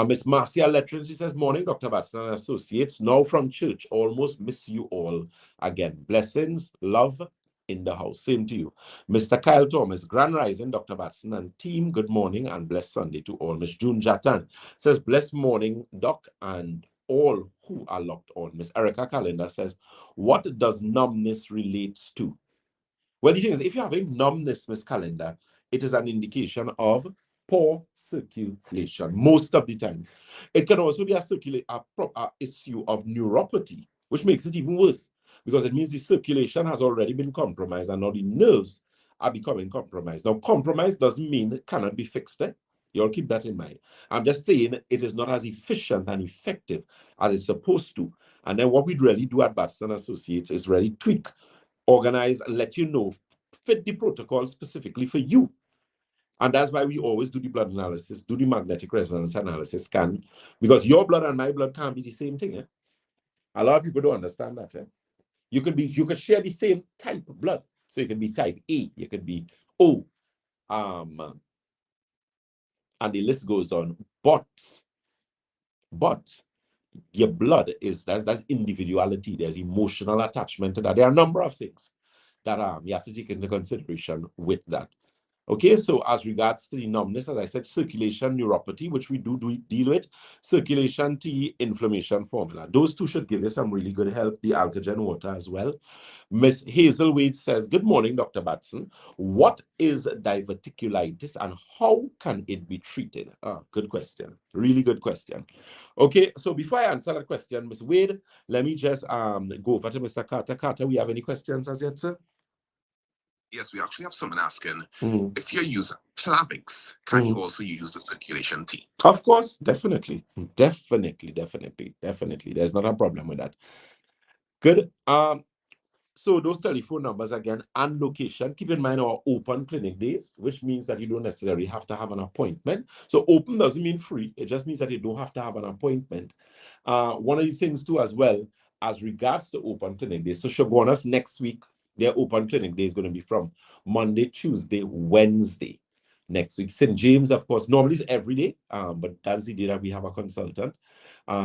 Miss Marcia Lettrins, she says, morning, Dr. Batson and Associates. Now from church, almost miss you all again. Blessings, love, in the house. Same to you. Mr. Kyle Thomas, Grand Rising, Dr. Batson and team, good morning and blessed Sunday to all. Miss June Jatan says, blessed morning, Doc, and all who are locked on. Miss Erica Calendar says, what does numbness relate to? Well, the thing is, if you're having numbness, Miss Calendar, it is an indication of poor circulation most of the time. It can also be a issue of neuropathy, which makes it even worse because it means the circulation has already been compromised and now the nerves are becoming compromised. Now, compromise doesn't mean it cannot be fixed. Eh? You all keep that in mind. I'm just saying it is not as efficient and effective as it's supposed to. And then what we really do at Batson Associates is really tweak, organize, let you know, fit the protocol specifically for you. And that's why we always do the blood analysis, do the magnetic resonance analysis scan, because your blood and my blood can't be the same thing. Eh? A lot of people don't understand that. Eh? You could share the same type of blood. So you could be type A, you could be O, and the list goes on. But your blood is that's individuality. There's emotional attachment to that. There are a number of things that you have to take into consideration with that. Okay, so as regards to the numbness, as I said, circulation neuropathy, which we do deal with, circulation T inflammation formula. Those two should give you some really good help. The Alkagen water as well. Miss Hazel Wade says, good morning, Dr. Batson. What is diverticulitis and how can it be treated? Good question. Really good question. Okay, so before I answer that question, Miss Wade, let me just go over to Mr. Carter. Carter, we have any questions as yet, sir? Yes, we actually have someone asking Mm. if you use Plavix, can you also use the circulation tea? Of course, definitely. Definitely. There's not a problem with that. Good. So those telephone numbers again and location. Keep in mind our open clinic days, which means that you don't necessarily have to have an appointment. So open doesn't mean free. It just means that you don't have to have an appointment. One of the things too as well, as regards to open clinic days. So Shogunas next week, their open clinic day is going to be from Monday, Tuesday, Wednesday. Next week, St. James, of course, normally it's every day, but that's the day that we have a consultant.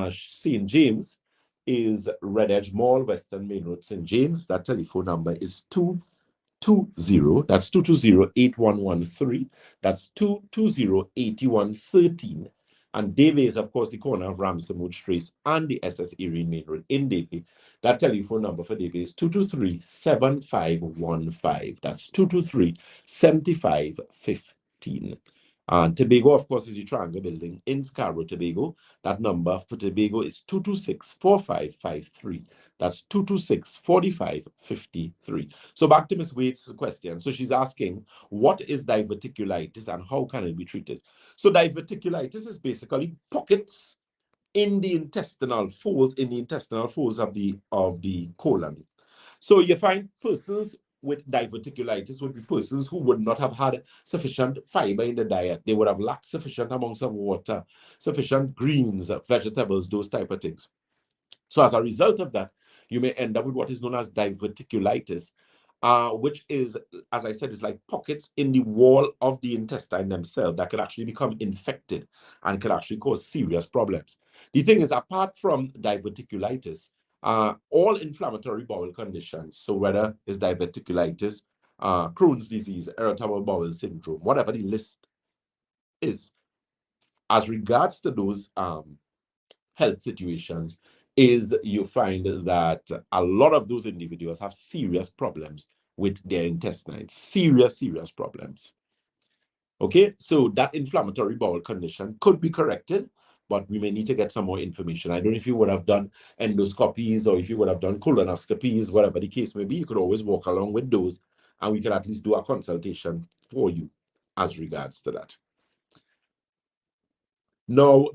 St. James is Red Edge Mall, Western Main Road, St. James. That telephone number is 220, that's 220-8113. That's 220-8113. And Davie is, of course, the corner of Ramsey Trace and the SS Erie Main Road in Davie. That telephone number for Davie is 223-7515. That's 223-7515. And Tobago, of course, is the Triangle Building in Scarborough, Tobago. That number for Tobago is 226-4553. That's 226-4553. So back to Ms. Wade's question. So she's asking, what is diverticulitis and how can it be treated? So diverticulitis is basically pockets in the intestinal folds of the colon. So you find persons with diverticulitis would be persons who would not have had sufficient fiber in the diet. They would have lacked sufficient amounts of water, sufficient greens, vegetables, those type of things. So as a result of that, you may end up with what is known as diverticulitis, which is, as I said, is like pockets in the wall of the intestine themselves that could actually become infected and could actually cause serious problems. The thing is, apart from diverticulitis, all inflammatory bowel conditions, so whether it's diverticulitis, Crohn's disease, irritable bowel syndrome, whatever the list is, as regards to those health situations, is you find that a lot of those individuals have serious problems with their intestines, serious problems. Okay, so that inflammatory bowel condition could be corrected, but we may need to get some more information. I don't know if you would have done endoscopies or if you would have done colonoscopies, whatever the case may be. You could always walk along with those, and we can at least do a consultation for you as regards to that. Now,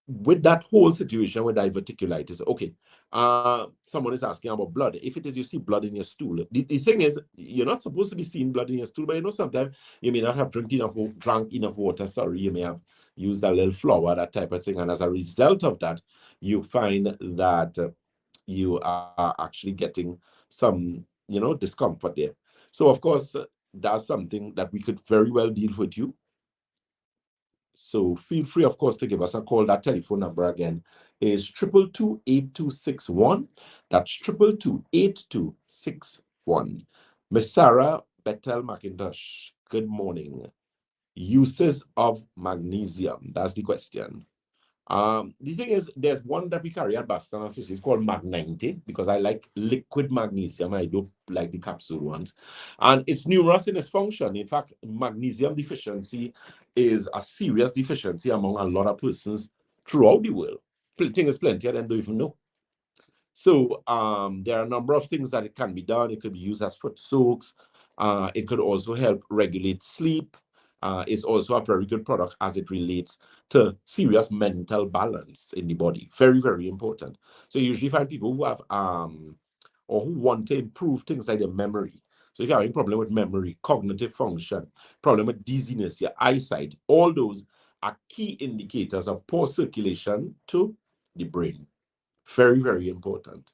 with that whole situation with diverticulitis, okay, someone is asking about blood. If it is you see blood in your stool, the thing is, you're not supposed to be seeing blood in your stool, but you know, sometimes you may not have drank enough water, sorry, you may have used a little flour, that type of thing, and as a result of that, you find that you are actually getting some, discomfort there. So, of course, that's something that we could very well deal with you. So feel free, of course, to give us a call. That telephone number again is 222-8261. That's 222-8261. Miss Sarah Bethel McIntosh, good morning. Uses of magnesium. That's the question. The thing is, there's one that we carry at Boston Associates called Mag 90 because I like liquid magnesium. I don't like the capsule ones. And it's numerous in its function. In fact, magnesium deficiency is a serious deficiency among a lot of persons throughout the world. Thing is plenty of them don't even know. So there are a number of things that it can be done. It could be used as foot soaks. It could also help regulate sleep. It's also a very good product as it relates to serious mental balance in the body. Very, very important. So you usually find people who have or who want to improve things like their memory. So if you're having a problem with memory, cognitive function, problem with dizziness, your eyesight, all those are key indicators of poor circulation to the brain. Very, very important.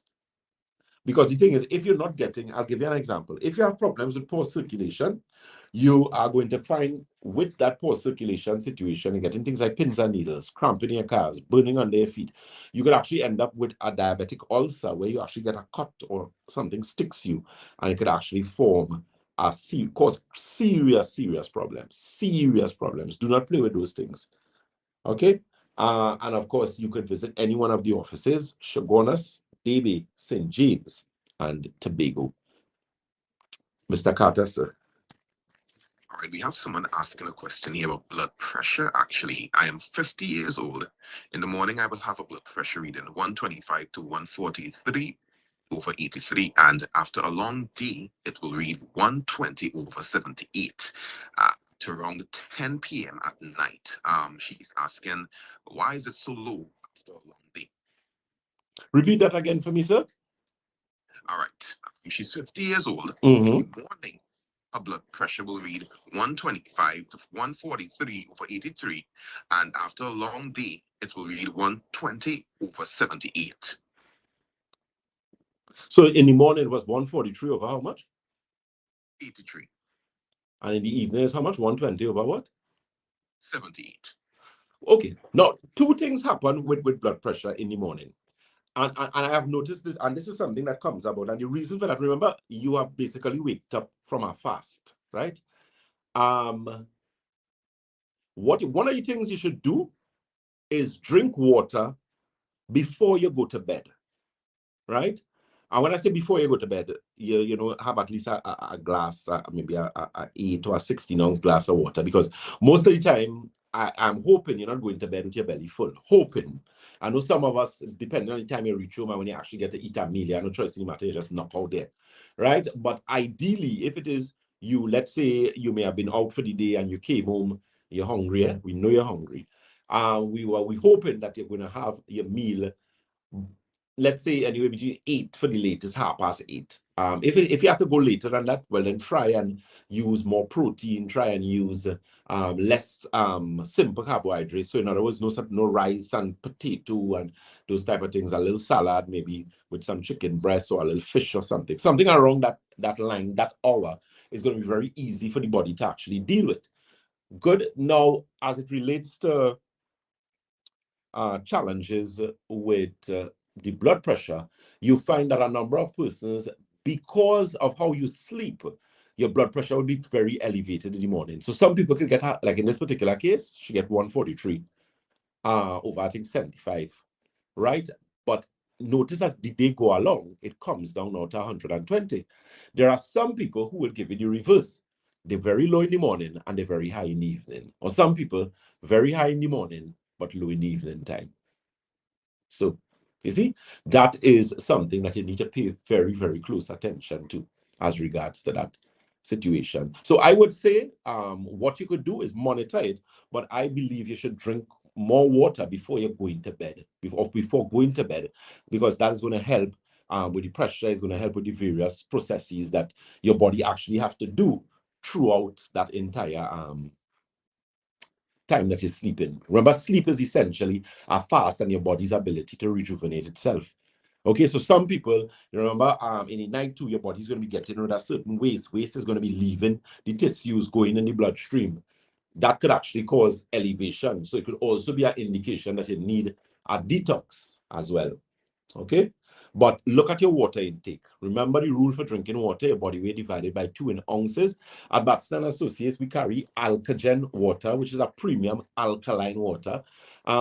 Because the thing is, if you're not getting, I'll give you an example. If you have problems with poor circulation, you are going to find with that poor circulation situation, you're getting things like pins and needles, cramping your calves, burning under your feet. You could actually end up with a diabetic ulcer where you actually get a cut or something sticks you, and it could actually form cause serious, serious problems. Serious problems. Do not play with those things. Okay. And of course, you could visit any one of the offices, Chaguanas, Davie, St. James, and Tobago. Mr. Carter, sir. All right, we have someone asking a question here about blood pressure. Actually, I am 50 years old. In the morning, I will have a blood pressure reading 125 to 143 over 83, and after a long day, it will read 120 over 78 to around 10 p.m. at night. She's asking, why is it so low after a long day? Repeat that again for me, sir. All right, she's 50 years old. Mm-hmm. In the morning, her blood pressure will read 125 to 143 over 83, and after a long day, it will read 120 over 78. So in the morning, it was 143 over how much? 83. And in the evening, it's how much? 120 over what? 78. Okay. Now, two things happen with blood pressure in the morning. And I have noticed this, and this is something that comes about. And the reason for that, remember, you have basically waked up from a fast, right? One of the things you should do is drink water before you go to bed, right? And when I say before you go to bed, you know, have at least a glass, maybe a 8 or a 16-ounce glass of water, because most of the time, I'm hoping you're not going to bed with your belly full. Hoping. I know some of us, depending on the time you reach home and when you actually get to eat a meal, you have no choice in the matter, you just knock out there, right? But ideally, if it is you, let's say you may have been out for the day and you came home, you're hungry, we know you're hungry. We hoping that you're going to have your meal, let's say anywhere between 8 for the latest, 8:30. If you have to go later than that, well then try and use more protein, try and use less simple carbohydrates. So in other words, no rice and potato and those type of things, a little salad, maybe with some chicken breast or a little fish or something. Something around that line, that hour is going to be very easy for the body to actually deal with. Good. Now, as it relates to challenges with the blood pressure, you find that a number of persons, because of how you sleep, your blood pressure will be very elevated in the morning. So some people could get, like in this particular case, she get 143 over, I think, 75, right? But notice as the day go along, it comes down now to 120. There are some people who will give it the reverse. They're very low in the morning and they're very high in the evening. Or some people, very high in the morning, but low in the evening time. So, you see, that is something that you need to pay very, very close attention to as regards to that situation. So I would say what you could do is monitor it, but I believe you should drink more water before you're going to bed, before going to bed, because that is going to help with the pressure, is going to help with the various processes that your body actually have to do throughout that entire time that you're sleeping. Remember, sleep is essentially a fast and your body's ability to rejuvenate itself. Okay, so some people, you remember, in the night too, your body's going to be getting rid of certain waste. Waste is going to be leaving the tissues, going in the bloodstream. That could actually cause elevation. So it could also be an indication that you need a detox as well. Okay, But look at your water intake. Remember the rule for drinking water, your body weight divided by 2 in ounces. At Batson Associates, we carry Alkagen water, which is a premium alkaline water,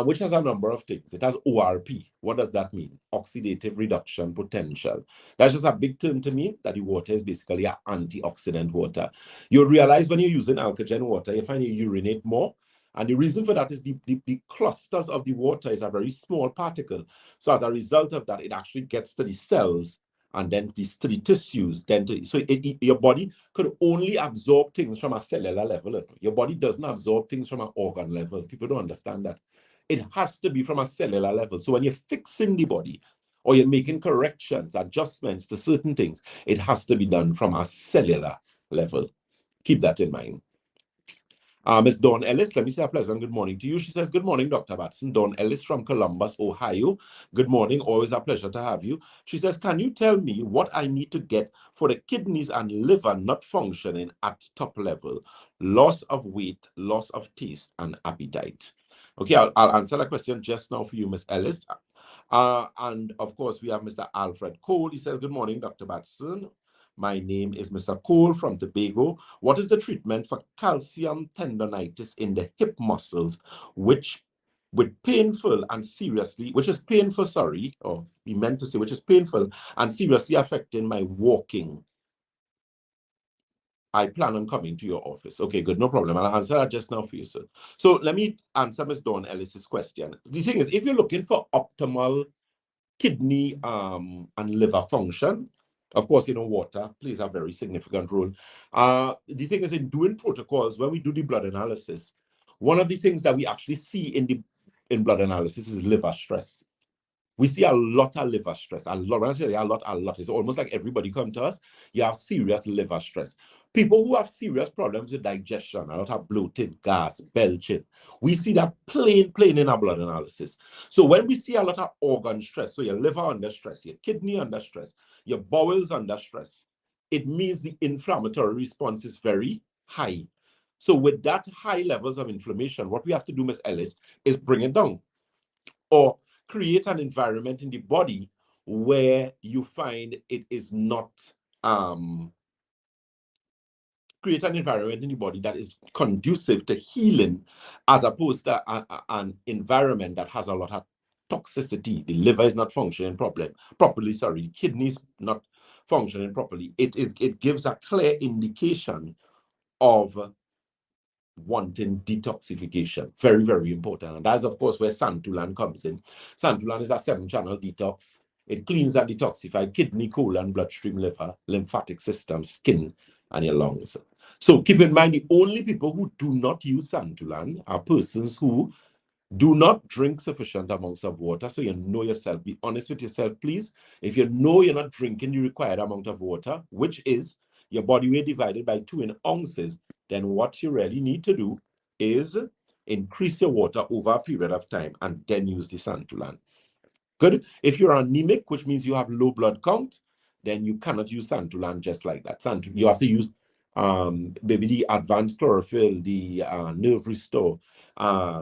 which has a number of things. It has ORP. What does that mean? Oxidative reduction potential. That's just a big term to me that the water is basically an antioxidant water. You'll realize when you're using Alkagen water, you find you urinate more. And the reason for that is the clusters of the water is a very small particle. So as a result of that, it actually gets to the cells and then to the tissues. So your body could only absorb things from a cellular level. Your body doesn't absorb things from an organ level. People don't understand that. It has to be from a cellular level. So when you're fixing the body or you're making corrections, adjustments to certain things, it has to be done from a cellular level. Keep that in mind. Ms. Dawn Ellis, let me say a pleasant good morning to you. She says, good morning, Dr. Batson. Dawn Ellis from Columbus, Ohio. Good morning. Always a pleasure to have you. She says, can you tell me what I need to get for the kidneys and liver not functioning at top level? Loss of weight, loss of taste, and appetite. Okay, I'll answer that question just now for you, Ms. Ellis. And of course, we have Mr. Alfred Cole. He says, good morning, Dr. Batson. My name is Mr. Cole from Tobago. What is the treatment for calcium tendonitis in the hip muscles, which with painful and seriously, which is painful, sorry, or we meant to say, which is painful and seriously affecting my walking? I plan on coming to your office. Okay, good, no problem. I'll answer that just now for you, sir. So let me answer Ms. Dawn Ellis's question. The thing is, if you're looking for optimal kidney and liver function, of course, water plays a very significant role. The thing is, in doing protocols, when we do the blood analysis, one of the things that we actually see in blood analysis is liver stress. We see a lot of liver stress. A lot. When I say a lot. It's almost like everybody come to us, you have serious liver stress. People who have serious problems with digestion, a lot of bloating, gas, belching, we see that plain in our blood analysis. So when we see a lot of organ stress, so your liver under stress, your kidney under stress, your bowels under stress, it means the inflammatory response is very high. So with that high levels of inflammation, what we have to do, Ms. Ellis, is bring it down, or create an environment in the body where you find it is not create an environment in the body that is conducive to healing, as opposed to an environment that has a lot of toxicity. The liver is not functioning properly, sorry, the kidneys not functioning properly. It gives a clear indication of wanting detoxification. Very, very important. And that's, of course, where Santulan comes in. Santulan is a 7-channel detox. It cleans and detoxifies kidney, colon, bloodstream, liver, lymphatic system, skin, and your lungs. So keep in mind, the only people who do not use Santulan are persons who do not drink sufficient amounts of water. So you know yourself. Be honest with yourself, please. If you know you're not drinking the required amount of water, which is your body weight divided by 2 in ounces, then what you really need to do is increase your water over a period of time and then use the Santulan. Good. If you're anemic, which means you have low blood count, then you cannot use Santulan just like that. You have to use maybe the advanced chlorophyll, the nerve restore,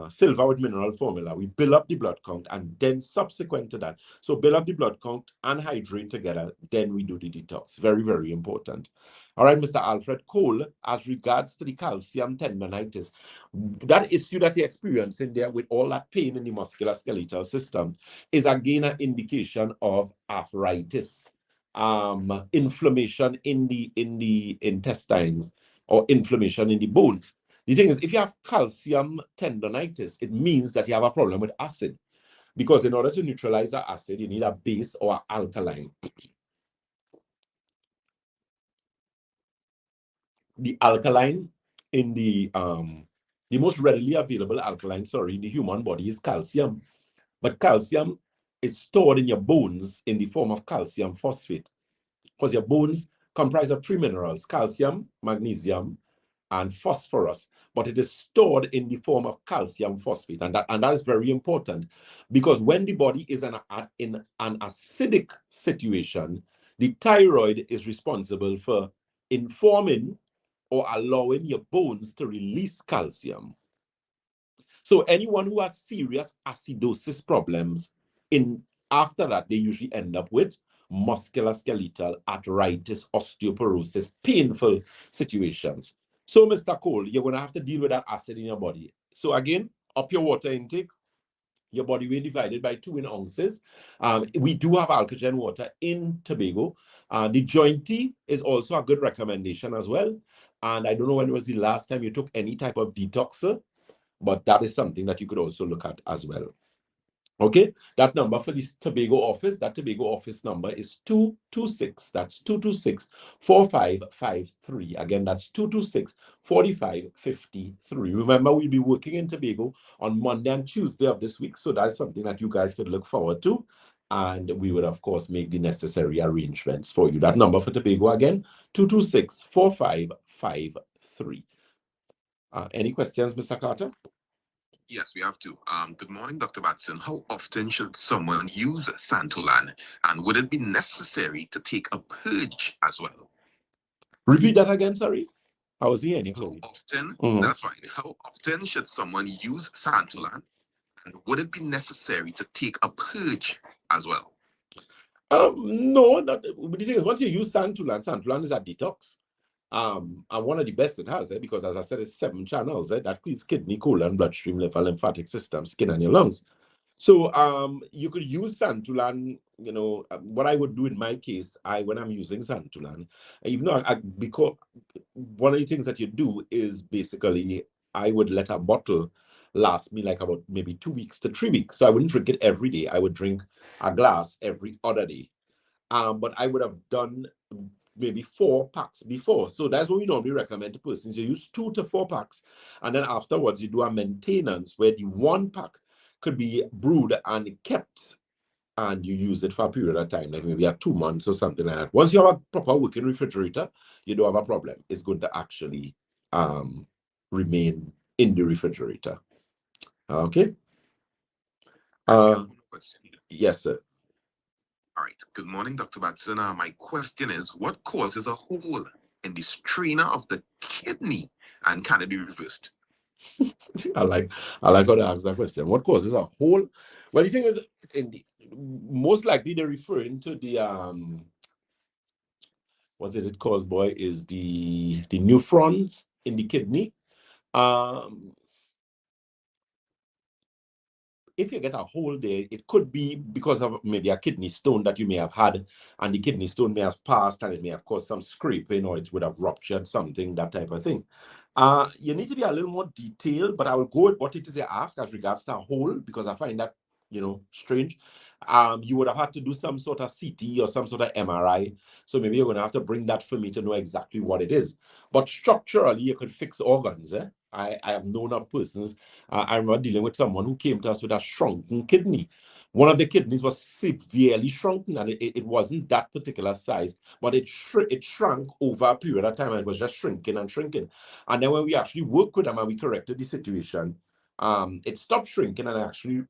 silver with mineral formula. We build up the blood count, and then subsequent to that, so build up the blood count and hydrate together, then we do the detox. Very, very important. All right, Mr. Alfred Cole, as regards to the calcium tendonitis, that issue that you're experiencing there with all that pain in the musculoskeletal system is again an indication of arthritis, inflammation in the intestines, or inflammation in the bones. The thing is, if you have calcium tendonitis, it means that you have a problem with acid, because in order to neutralize the acid, you need a base or alkaline. The alkaline in the most readily available alkaline, sorry, in the human body is calcium. But calcium is stored in your bones in the form of calcium phosphate, because your bones comprise of 3 minerals: calcium, magnesium, and phosphorus. But it is stored in the form of calcium phosphate, and that is very important, because when the body is in an acidic situation, the thyroid is responsible for informing or allowing your bones to release calcium. So anyone who has serious acidosis problems in After that, they usually end up with musculoskeletal arthritis, osteoporosis, painful situations. So, Mr. Cole, you're going to have to deal with that acid in your body. So, again, up your water intake, your body weight divided by 2 in ounces. We do have alkaline water in Tobago. The joint tea is also a good recommendation as well. And I don't know when was the last time you took any type of detoxer, but that is something that you could also look at as well. Okay, that number for this Tobago office, that Tobago office number is 226. That's 226-4553. Again, that's 226-4553. Remember, we'll be working in Tobago on Monday and Tuesday of this week. So that's something that you guys could look forward to. And we would, of course, make the necessary arrangements for you. That number for Tobago, again, 226-4553. Any questions, Mr. Carter? Yes, we have to. Good morning, Dr. Batson. How often should someone use Santolan, and would it be necessary to take a purge as well? Repeat that again, sorry. I was hearing you How clearly. often? That's fine. How often should someone use Santolan, and would it be necessary to take a purge as well? No, not, but the thing is, once you use Santulan, Santulan is a detox. And one of the best it has, because as I said, it's 7 channels, that cleans kidney, colon, bloodstream, liver, lymphatic system, skin, and your lungs. So you could use Santulan. What I would do in my case, when I'm using Santulan, even though because one of the things that you do is basically I would let a bottle last me like about maybe 2 weeks to 3 weeks. So I wouldn't drink it every day. I would drink a glass every other day. But I would have done maybe 4 packs before. So that's what we normally recommend to persons. You use 2 to 4 packs, and then afterwards you do a maintenance where the 1 pack could be brewed and kept, and you use it for a period of time, like maybe 2 months or something like that. Once you have a proper working refrigerator, you don't have a problem. It's going to actually remain in the refrigerator. Okay. Yes, sir. All right. Good morning, Dr. Batson. My question is, what causes a hole in the strainer of the kidney, and can it be reversed? I like how to ask that question. What causes a hole? Well, the thing is, most likely they're referring to the what's it caused, boy, is the nephrons in the kidney. If you get a hole there, it could be because of maybe a kidney stone that you may have had, and the kidney stone may have passed, and it may have caused some scraping, or it would have ruptured something, that type of thing. You need to be a little more detailed, but I will go with what it is they ask as regards to a hole, because I find that, strange. You would have had to do some sort of CT or some sort of MRI. So maybe you're going to have to bring that for me to know exactly what it is. But structurally, you could fix organs. I have known of persons. I remember dealing with someone who came to us with a shrunken kidney. One of the kidneys was severely shrunken, and it wasn't that particular size, but it shrunk over a period of time, and it was just shrinking and shrinking. And then when we actually worked with them and we corrected the situation, it stopped shrinking, and actually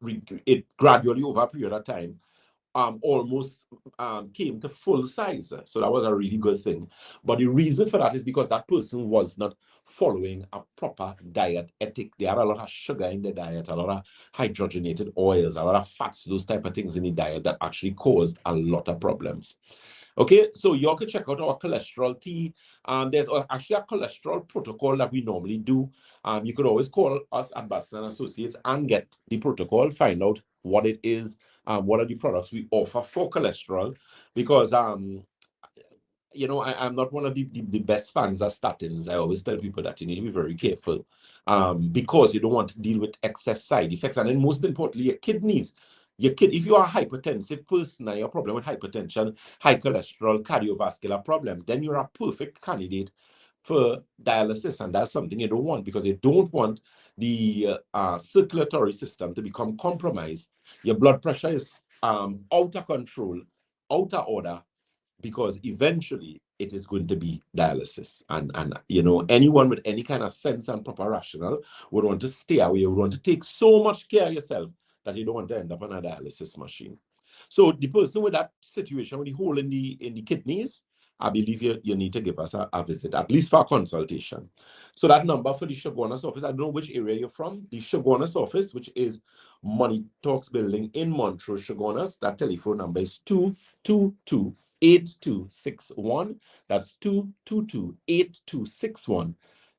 it gradually over a period of time almost came to full size. So that was a really good thing. But the reason for that is because that person was not following a proper diet ethic. They had a lot of sugar in the diet, a lot of hydrogenated oils, a lot of fats, those type of things in the diet that actually caused a lot of problems. Okay, so you can check out our cholesterol tea. There's actually a cholesterol protocol that we normally do. You could always call us at Batson Associates and get the protocol, find out what it is, what are the products we offer for cholesterol, because I'm not one of the best fans of statins. I always tell people that you need to be very careful, because you don't want to deal with excess side effects. And then most importantly, your kidneys. If you are a hypertensive person and you have a problem with hypertension, high cholesterol, cardiovascular problem, then you're a perfect candidate for dialysis. And that's something you don't want, because you don't want the circulatory system to become compromised. Your blood pressure is out of control, out of order, because eventually it is going to be dialysis. And anyone with any kind of sense and proper rationale would want to stay away, would want to take so much care of yourself that you don't want to end up on a dialysis machine. So the person with that situation, with the hole in the kidneys, I believe you need to give us a visit, at least for a consultation. So that number for the Shogunas office, I don't know which area you're from. The Shogunas office, which is Money Talks building in Montrose, Shogunas, that telephone number is 222-8261. That's 222-8261.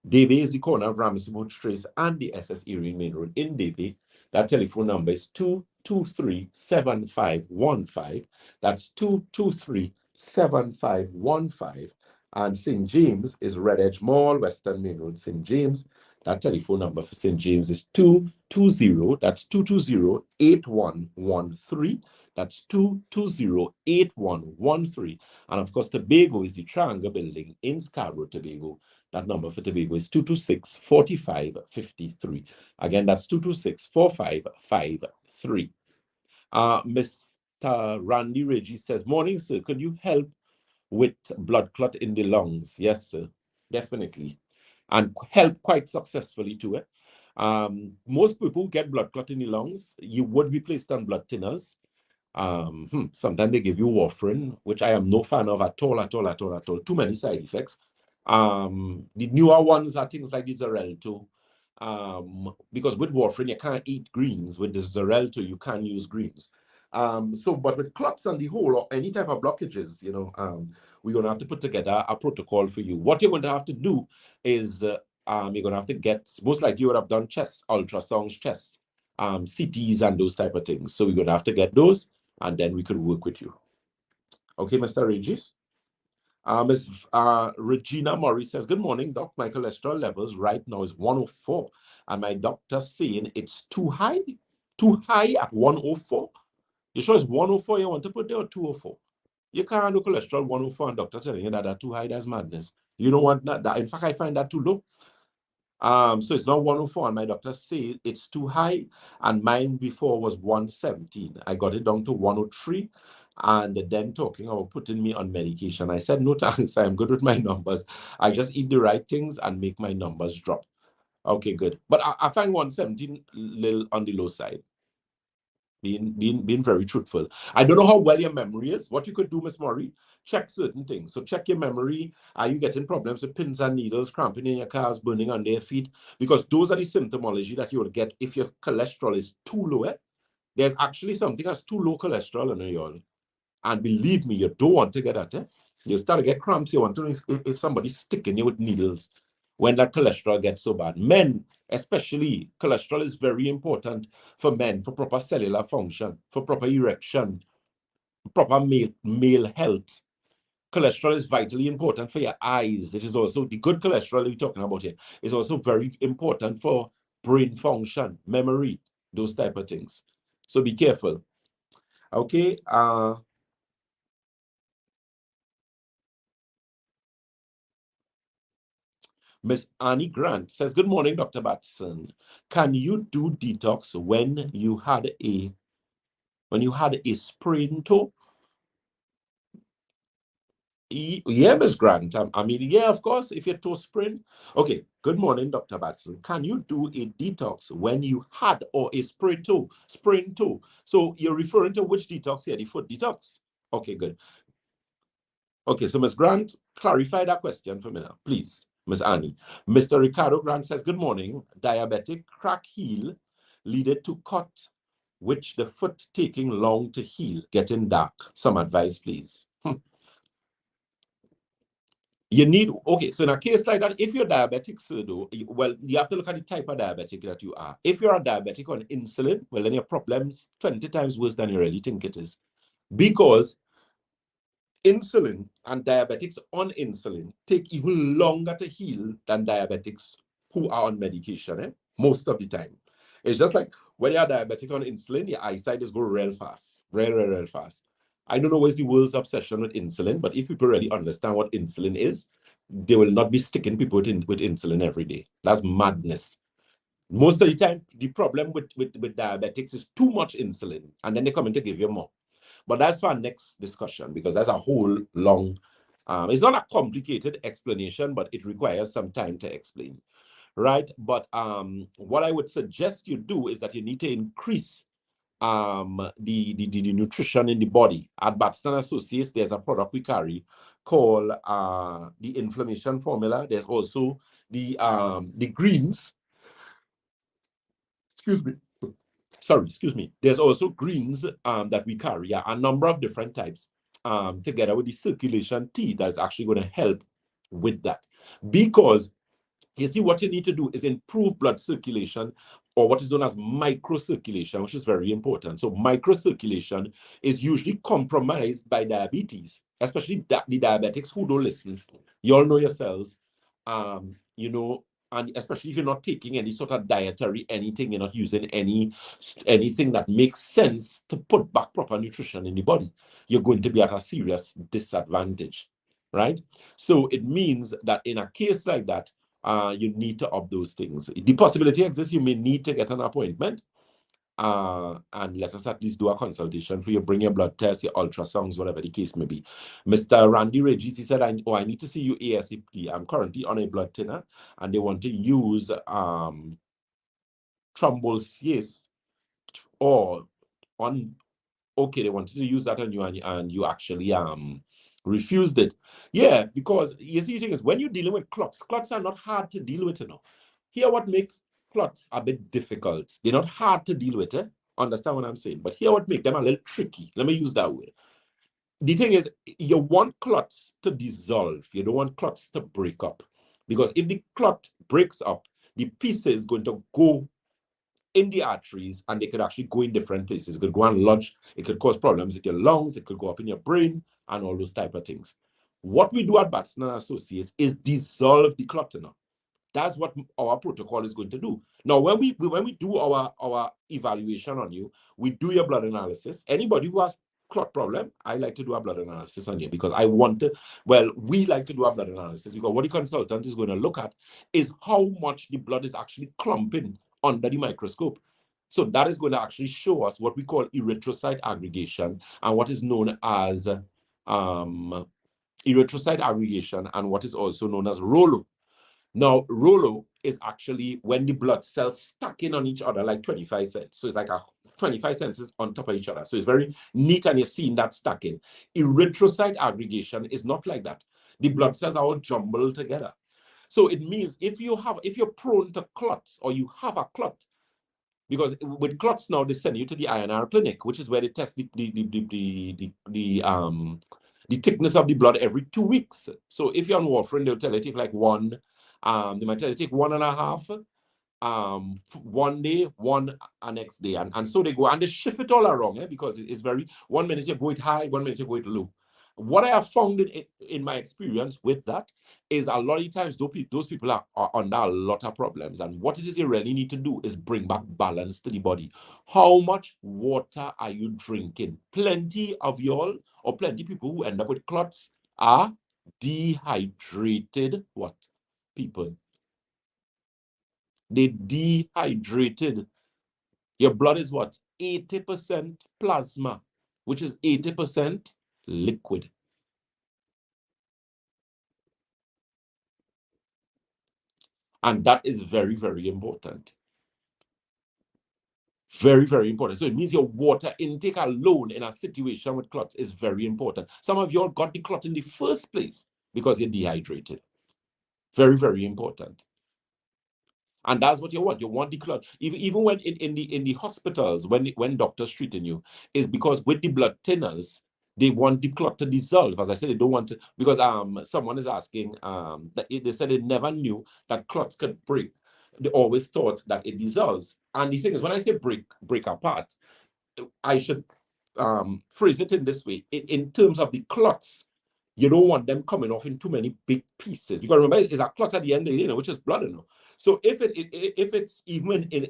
Debe is the corner of Ramsey Trace and the SS Erie Main Road in Debe. That telephone number is 223-7515. That's 223-7515. And St. James is Red Edge Mall, Western Main Road, St. James. That telephone number for St. James is 220, that's 220-8113. That's 220-8113. And of course, Tobago is the Triangle Building in Scarborough, Tobago. That number for Tobago is 226-4553. Again, that's 226-4553. Mr. Randy Reggie says, morning, sir. Could you help with blood clot in the lungs? Yes, sir. Definitely. And help quite successfully too. Most people who get blood clot in the lungs, you would be placed on blood thinners. Sometimes they give you warfarin, which I am no fan of at all. Too many side effects. The newer ones are things like the Xarelto. Because with warfarin, you can't eat greens. With the Xarelto, you can use greens. But with clots on the whole, or any type of blockages, we're going to have to put together a protocol for you. What you're going to have to do is you're going to have to get, most likely you would have done chest, ultrasounds, chest, CTs and those type of things. So we're going to have to get those, and then we could work with you. Okay, Mr. Regis? Ms. Regina Murray says, good morning, Doc. My cholesterol levels right now is 104, and my doctor's saying it's too high at 104. You sure it's 104 you want to put there, or 204? You can't do cholesterol 104 and doctor telling you that that's too high. That's madness. You don't want that. In fact, I find that too low. So it's not 104, and my doctor says it's too high, and mine before was 117. I got it down to 103, and then talking about putting me on medication. I said, no thanks, I'm good with my numbers. I just eat the right things and make my numbers drop. Okay, good. But I find 117 little on the low side. Being very truthful. I don't know how well your memory is. What you could do, Miss Murray, check certain things. So check your memory. Are you getting problems with pins and needles, cramping in your cars, burning on their feet? Because those are the symptomology that you will get if your cholesterol is too low. There's actually something that's too low cholesterol in your, and believe me, you don't want to get at it. You start to get cramps. You want to know if somebody's sticking you with needles when that cholesterol gets so bad. Men, especially, cholesterol is very important for men, for proper cellular function, for proper erection, proper male health. Cholesterol is vitally important for your eyes. It is also, the good cholesterol we're talking about here is also very important for brain function, memory, those type of things. So be careful. Okay. Miss Annie Grant says, good morning, Dr. Batson. Can you do detox when you had a sprained toe? Yeah, Miss Grant. I mean, yeah, of course, if your toe sprained. Okay, good morning, Dr. Batson. Can you do a detox when you had or a sprained toe? Sprained toe. So you're referring to which detox here? The foot detox. Okay, good. Okay, so Ms. Grant, clarify that question for me now, please, Ms. Annie. Mr. Ricardo Grant says, good morning. Diabetic crack heel leaded to cut, which the foot taking long to heal, getting dark. Some advice, please. You need, okay, so in a case like that, if you're diabetic, so though, well, you have to look at the type of diabetic that you are. If you're a diabetic on insulin, well, then your problem's 20 times worse than you really think it is. Because insulin and diabetics on insulin take even longer to heal than diabetics who are on medication, most of the time. It's just like when you're diabetic on insulin, your eyesight is going real fast, real fast. I don't know what's the world's obsession with insulin, but if people really understand what insulin is, they will not be sticking people with insulin every day. That's madness. Most of the time, the problem with diabetics is too much insulin, and then they come in to give you more. But that's for our next discussion, because that's a whole long, it's not a complicated explanation, but it requires some time to explain, right? But what I would suggest you do is that you need to increase the nutrition in the body. At Batson Associates, there's a product we carry called the inflammation formula. There's also the greens. Excuse me. Sorry, excuse me. There's also greens that we carry, a number of different types, together with the circulation tea that's actually going to help with that. Because you see, what you need to do is improve blood circulation, or what is known as microcirculation, which is very important. So microcirculation is usually compromised by diabetes, especially the diabetics who don't listen. You all know yourselves, you know, and especially if you're not taking any sort of dietary anything, you're not using anything that makes sense to put back proper nutrition in the body, you're going to be at a serious disadvantage, right? So it means that in a case like that, you need to up those things. The possibility exists you may need to get an appointment, and let us at least do a consultation for you. Bring your blood tests, your ultrasounds, whatever the case may be. Mr. Randy Regis, he said, I need to see you ASAP. I'm currently on a blood thinner, and they want to use thrombolysis or on. Okay, they wanted to use that on you, and you actually refused it. Yeah, because you see, the thing is, when you're dealing with clots are not hard to deal with, Here, what makes clots a bit difficult. They're not hard to deal with, Understand what I'm saying? But here, what makes them a little tricky. Let me use that word. The thing is, you want clots to dissolve. You don't want clots to break up. Because if the clot breaks up, the piece is going to go in the arteries, and they could actually go in different places. It could go and lodge, it could cause problems with your lungs, it could go up in your brain, and all those type of things. What we do at Batson and Associates is dissolve the clot. That's what our protocol is going to do. Now, when we do our evaluation on you, we do your blood analysis. Anybody who has clot problem, I like to do a blood analysis on you, because I want to, well, we like to do a blood analysis, because what the consultant is going to look at is how much the blood is actually clumping under the microscope. So that is going to actually show us what we call erythrocyte aggregation, and what is known as erythrocyte aggregation, and what is also known as ROLO. Now, ROLO is actually when the blood cells stack in on each other like 25 cents. So it's like a 25 cents on top of each other. So it's very neat, and you're seeing that stacking. Erythrocyte aggregation is not like that. The blood cells are all jumbled together. So it means if you're prone to clots, or you have a clot, because with clots now, they send you to the INR clinic, which is where they test the thickness of the blood every 2 weeks. So if you're on warfarin, they'll tell you take like one. They might tell you take 1.5, 1 day, one next day, and so they go, and they shift it all around, because it's very, 1 minute you go it high, 1 minute you go it low. What I have found in my experience with that is a lot of times those people are under a lot of problems, and what it is you really need to do is bring back balance to the body. How much water are you drinking? Plenty of y'all, or plenty people who end up with clots, are dehydrated what people? They dehydrated. Your blood is what? 80% plasma, which is 80% liquid. And that is very, very important. Very, very important. So it means your water intake alone in a situation with clots is very important. Some of you all got the clot in the first place because you're dehydrated. Very, very important. And that's what you want. You want the clot. Even when in the hospitals, when doctors treating you, is because with the blood thinners, they want the clot to dissolve. As I said, they don't want to, because someone is asking, that they said they never knew that clots could break. They always thought that it dissolves. And the thing is, when I say break apart, I should phrase it in this way. In terms of the clots, you don't want them coming off in too many big pieces, because remember, it's a clot at the end of the day, which is blood, So if it's even in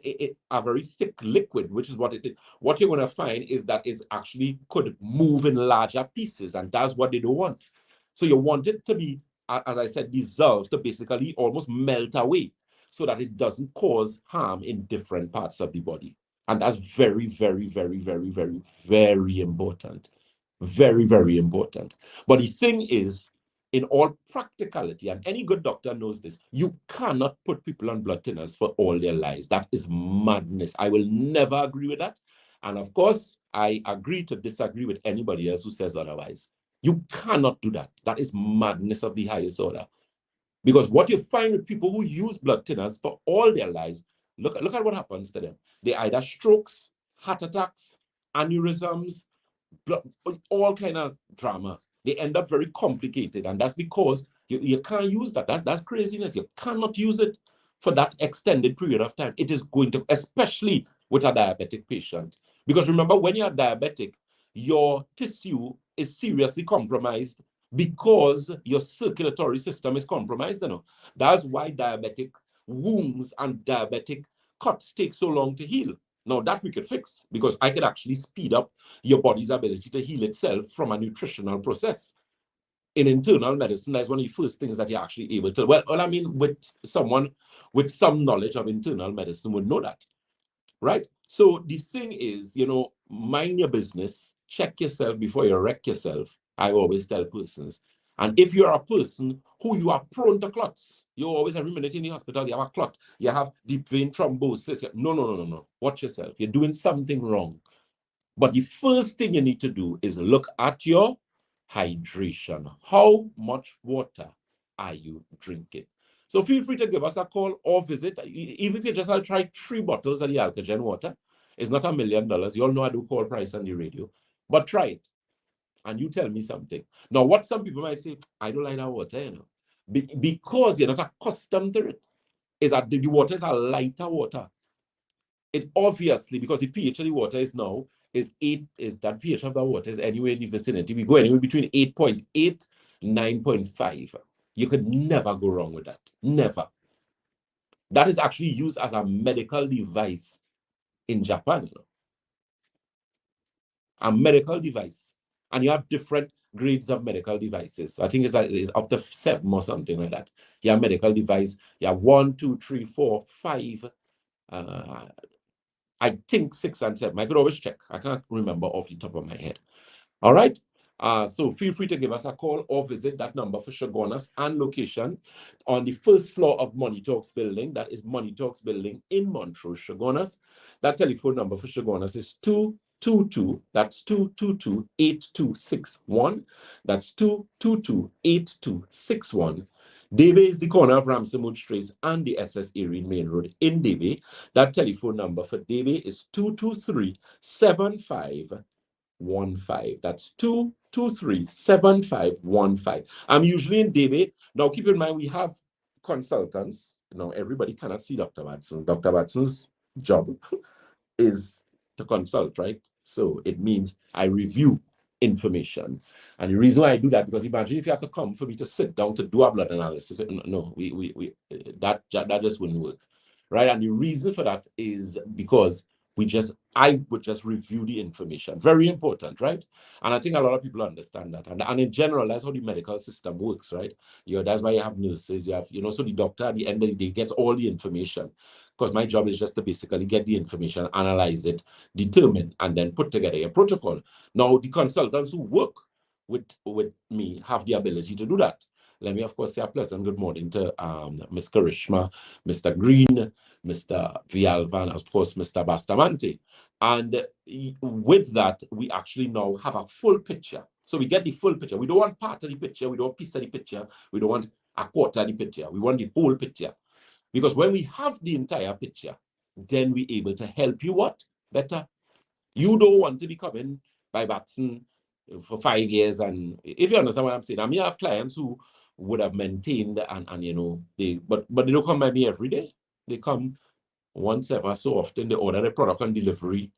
a very thick liquid, which is what it is, what you're going to find is that it actually could move in larger pieces, and that's what they don't want. So you want it to be, as I said, dissolved, to basically almost melt away, so that it doesn't cause harm in different parts of the body. And that's very, very, very, very, very, very important. Very, very important. But the thing is, in all practicality, and any good doctor knows this, you cannot put people on blood thinners for all their lives. That is madness. I will never agree with that. And of course, I agree to disagree with anybody else who says otherwise. You cannot do that. That is madness of the highest order. Because what you find with people who use blood thinners for all their lives, look at what happens to them. They either strokes, heart attacks, aneurysms, blood, all kind of drama. They end up very complicated, and that's because you can't use that. That's craziness. You cannot use it for that extended period of time. It is going to, especially with a diabetic patient, because remember, when you're diabetic, your tissue is seriously compromised because your circulatory system is compromised. You know, that's why diabetic wounds and diabetic cuts take so long to heal. Now that we could fix, because I could actually speed up your body's ability to heal itself from a nutritional process. In internal medicine, that's one of the first things that you're actually able to. Well, I mean, with someone with some knowledge of internal medicine would know that, right? So the thing is, mind your business, check yourself before you wreck yourself. I always tell persons. And if you're a person who you are prone to clots, you always, every minute in the hospital, you have a clot, you have deep vein thrombosis. No, no, no, no, no. Watch yourself. You're doing something wrong. But the first thing you need to do is look at your hydration. How much water are you drinking? So feel free to give us a call or visit. Even if you just try 3 bottles of the Alkagen water, it's not $1 million. You all know I do call price on the radio. But try it, and you tell me something. Now, what some people might say, I don't like that water, because you're not accustomed to it, is that the water is a lighter water. It obviously, because the pH of the water is now is 8, that pH of the water is anywhere in the vicinity. We go anywhere between 8.8, 9.5. You could never go wrong with that. Never. That is actually used as a medical device in Japan. A medical device. And you have different grades of medical devices. So I think it's up to 7 or something like that. You have medical device. You have 1, 2, 3, 4, 5. I think 6 and 7. I could always check. I can't remember off the top of my head. All right. So feel free to give us a call or visit that number for Shogunas and location on the first floor of Money Talks building. That is Money Talks building in Montrose, Shogunas. That telephone number for Shogunas is 222. That's 222-8261. That's 222-8261. Debe is the corner of Ramsey Trace and the SS Erie Main Road in Debe. That telephone number for Debe is 223-7515. That's 223-7515. I'm usually in Debe. Now, keep in mind, we have consultants. Now, everybody cannot see Dr. Watson. Dr. Watson's job is to consult, right? So it means I review information. And the reason why I do that, because imagine if you have to come for me to sit down to do a blood analysis. No, that just wouldn't work, right? And the reason for that is because I would just review the information. Very important, right? And I think a lot of people understand that. And in general, that's how the medical system works, right? That's why you have nurses, you have, so the doctor at the end of the day gets all the information. Because my job is just to basically get the information, analyze it, determine, and then put together a protocol. Now, the consultants who work with me have the ability to do that. Let me, of course, say a pleasant good morning to Ms. Karishma, Mr. Green, Mr. Vialvan, of course, Mr. Bastamante. And with that, we actually now have a full picture. So we get the full picture. We don't want part of the picture. We don't want piece of the picture. We don't want a quarter of the picture. We want the whole picture. Because when we have the entire picture, then we're able to help you what? Better. You don't want to be coming by Batson for 5 years. And if you understand what I'm saying, I mean, I have clients who would have maintained and but they don't come by me every day. They come once ever so often. They order the product on delivery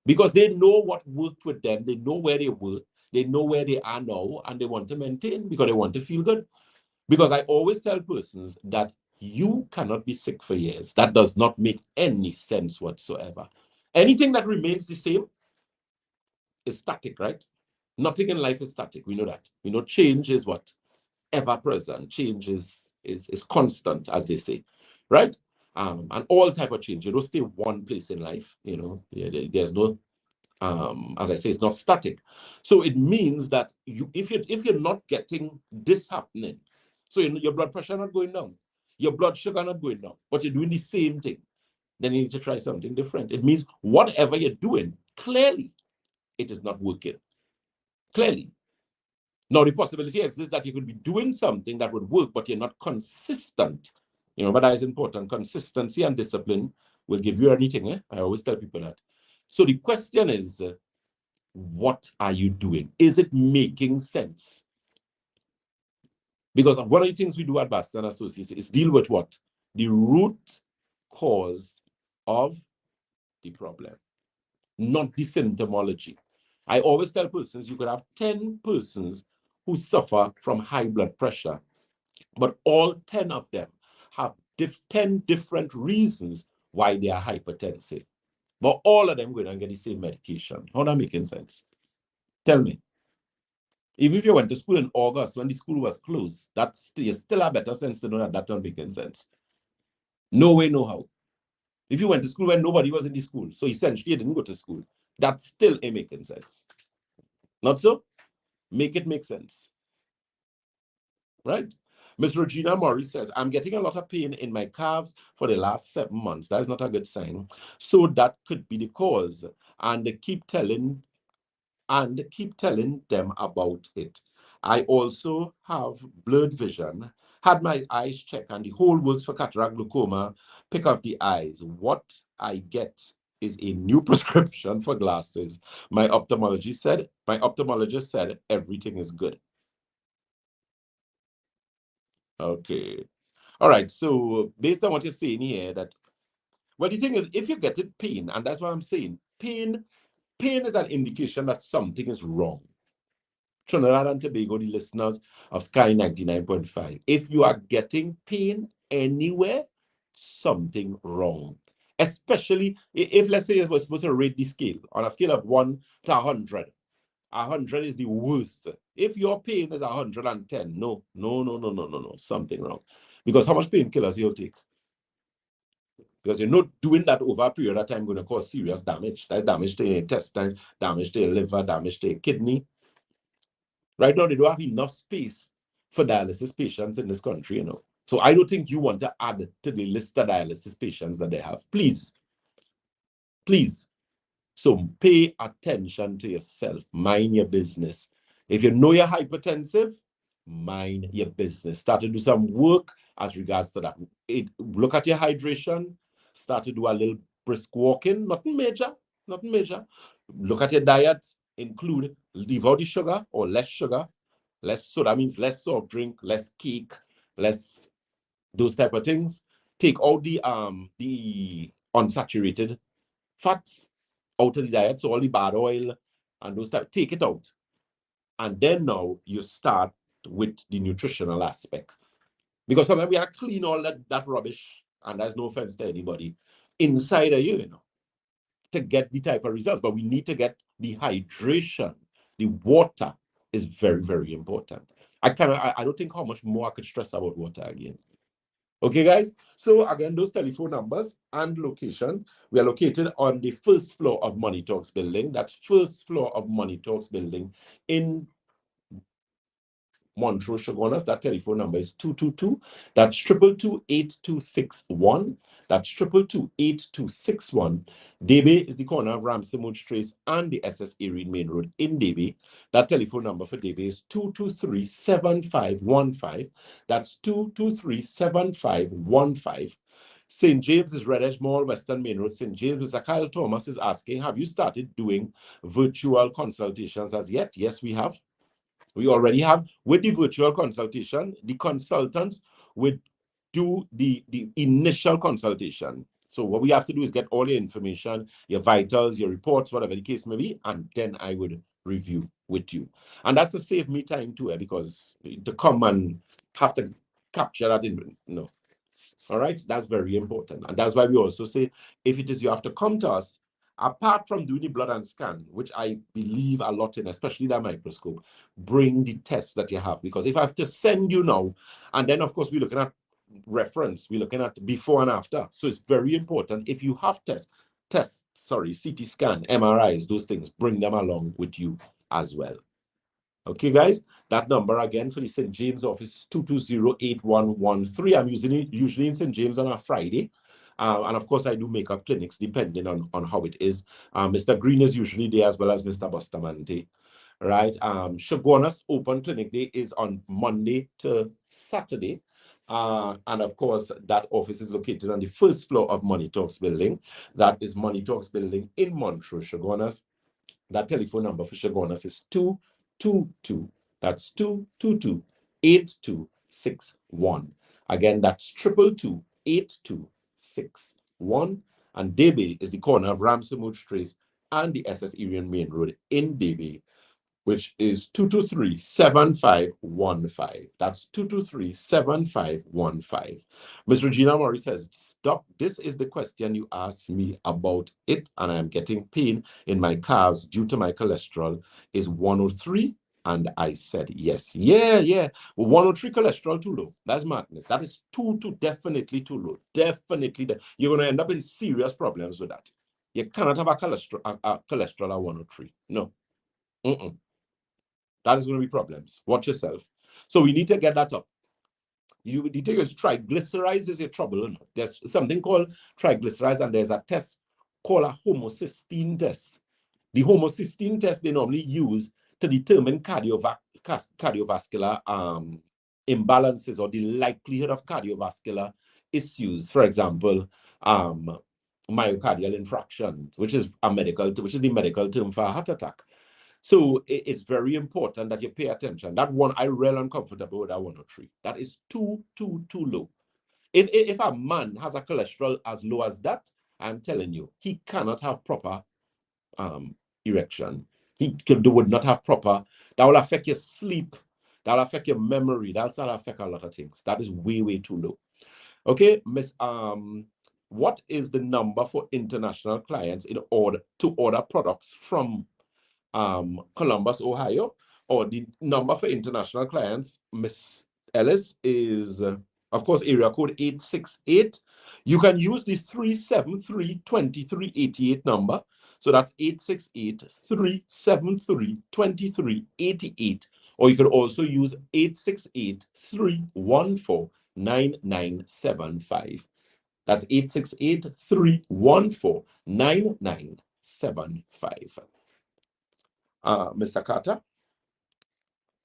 because they know what worked with them. They know where they were. They know where they are now, and they want to maintain because they want to feel good. Because I always tell persons that you cannot be sick for years. That does not make any sense whatsoever. Anything that remains the same is static, right? Nothing in life is static. We know that. We know change is what? Ever present. Change is constant, as they say, right? And all type of change. You don't stay one place in life. There's no as I say, it's not static. So it means that if you're not getting this happening, so your blood pressure not going down, your blood sugar not going down, but you're doing the same thing, then you need to try something different. It means whatever you're doing, clearly, it is not working. Clearly. Now, the possibility exists that you could be doing something that would work, but you're not consistent. But that is important. Consistency and discipline will give you anything. I always tell people that. So the question is, what are you doing? Is it making sense? Because one of the things we do at Baston Associates is deal with what? The root cause of the problem, not the symptomology. I always tell persons you could have 10 persons who suffer from high blood pressure, but all 10 of them have 10 different reasons why they are hypertensive. But all of them go and get the same medication. How that making sense? Tell me. Even if you went to school in August when the school was closed, you still have better sense to know that don't make sense. No way, no how. If you went to school when nobody was in the school, so essentially you didn't go to school, that still ain't making sense. Not so? Make it make sense. Right? Ms. Regina Morris says, I'm getting a lot of pain in my calves for the last 7 months. That is not a good sign. So that could be the cause. And they keep telling them about it. I also have blurred vision, had my eyes checked, and the whole works for cataract glaucoma. Pick up the eyes. What I get is a new prescription for glasses. My ophthalmologist said everything is good. Okay. All right. So based on what you're saying here, the thing is, if you get it pain, and that's what I'm saying, pain is an indication that something is wrong. Trinidad and Tobago, the listeners of Sky 99.5, if you are getting pain anywhere, something wrong. Especially if, let's say, we're supposed to rate the scale on a scale of 1 to 100. 100 is the worst. If your pain is 110, no, something wrong. Because how much painkillers you'll take? Because you're not doing that over a period of time going to cause serious damage. That's damage to your intestines, damage to your liver, damage to your kidney. Right now, they don't have enough space for dialysis patients in this country, So I don't think you want to add to the list of dialysis patients that they have. Please. Please. So pay attention to yourself. Mind your business. If you know you're hypertensive, mind your business. Start to do some work as regards to that. Look at your hydration. Start to do a little brisk walking. Nothing major. Nothing major. Look at your diet. Leave out the sugar or less sugar. So that means less soft drink, less cake, less those type of things. Take all the unsaturated fats out of the diet, so all the bad oil and those type, take it out. And then now you start with the nutritional aspect. Because sometimes we have to clean all that rubbish, and there's no offense to anybody, inside of you, to get the type of results. But we need to get the hydration. The water is very, very important. I don't think how much more I could stress about water again. Okay, guys? So again, those telephone numbers and location. We are located on the first floor of Money Talks building. That's first floor of Money Talks building in Montrose, Chaguanas. That telephone number is 222. That's 222-8261. That's 222-8261. Debe is the corner of Ramsey Trace and the SSA Reed Main Road in Debe. That telephone number for Debe is 223-7515. That's 223-7515. St. James is Red Edge Mall, Western Main Road, St. James. Mr. Kyle Thomas is asking, have you started doing virtual consultations as yet? Yes, we have. We already have. With the virtual consultation, the consultants would do the initial consultation. So what we have to do is get all your information, your vitals, your reports, whatever the case may be, and then I would review with you. And that's to save me time too, because to come and have to capture that in, all right, that's very important. And that's why we also say, if it is you have to come to us, apart from doing the blood and scan, which I believe a lot in, especially that microscope, bring the tests that you have. Because if I have to send you now, and then of course we're looking at reference, we're looking at before and after. So it's very important. If you have CT scan, MRIs, those things, bring them along with you as well. Okay, guys, that number again for the St. James office is 220-8113. I'm using it usually in St. James on a Friday. And of course, I do makeup clinics depending on how it is. Mr. Green is usually there as well as Mr. Bustamante. right? Shogunas Open Clinic Day is on Monday to Saturday. And of course, that office is located on the first floor of Money Talks building. That is Money Talks building in Montreux, Shogunas. That telephone number for Shogunas is 222. That's 222-8261. Again, that's 222-8261. And Debe is the corner of Ramsamud Trace and the SS Irian Main Road in Debe, which is 223-7515. That's 223-7515. Miss Regina Murray says, "Doc, this is the question you asked me about it, and I am getting pain in my calves due to my cholesterol is 103." And I said, yes. Yeah. Well, 103 cholesterol too low. That's madness. That is definitely too low. Definitely. You're going to end up in serious problems with that. You cannot have a cholesterol at 103. No. Mm-mm. That is going to be problems. Watch yourself. So we need to get that up. You need to use triglycerides is your trouble. There's something called triglycerides, and there's a test called a homocysteine test. The homocysteine test they normally use to determine cardiovascular imbalances or the likelihood of cardiovascular issues. For example, myocardial infarction, which is the medical term for a heart attack. So it's very important that you pay attention. That one, I really uncomfortable with that 103. That is too low. If a man has a cholesterol as low as that, I'm telling you, he cannot have proper erection. Would not have proper. That will affect your sleep. That will affect your memory. That's not affect a lot of things. That is way too low. Okay, Miss. What is the number for international clients in order to order products from Columbus, Ohio, or the number for international clients, Miss Ellis, is, of course, area code 868. You can use the 373-2388 number. So that's 868-373-2388. Or you can also use 868-314-9975. That's 868-314-9975. Mr. Carter?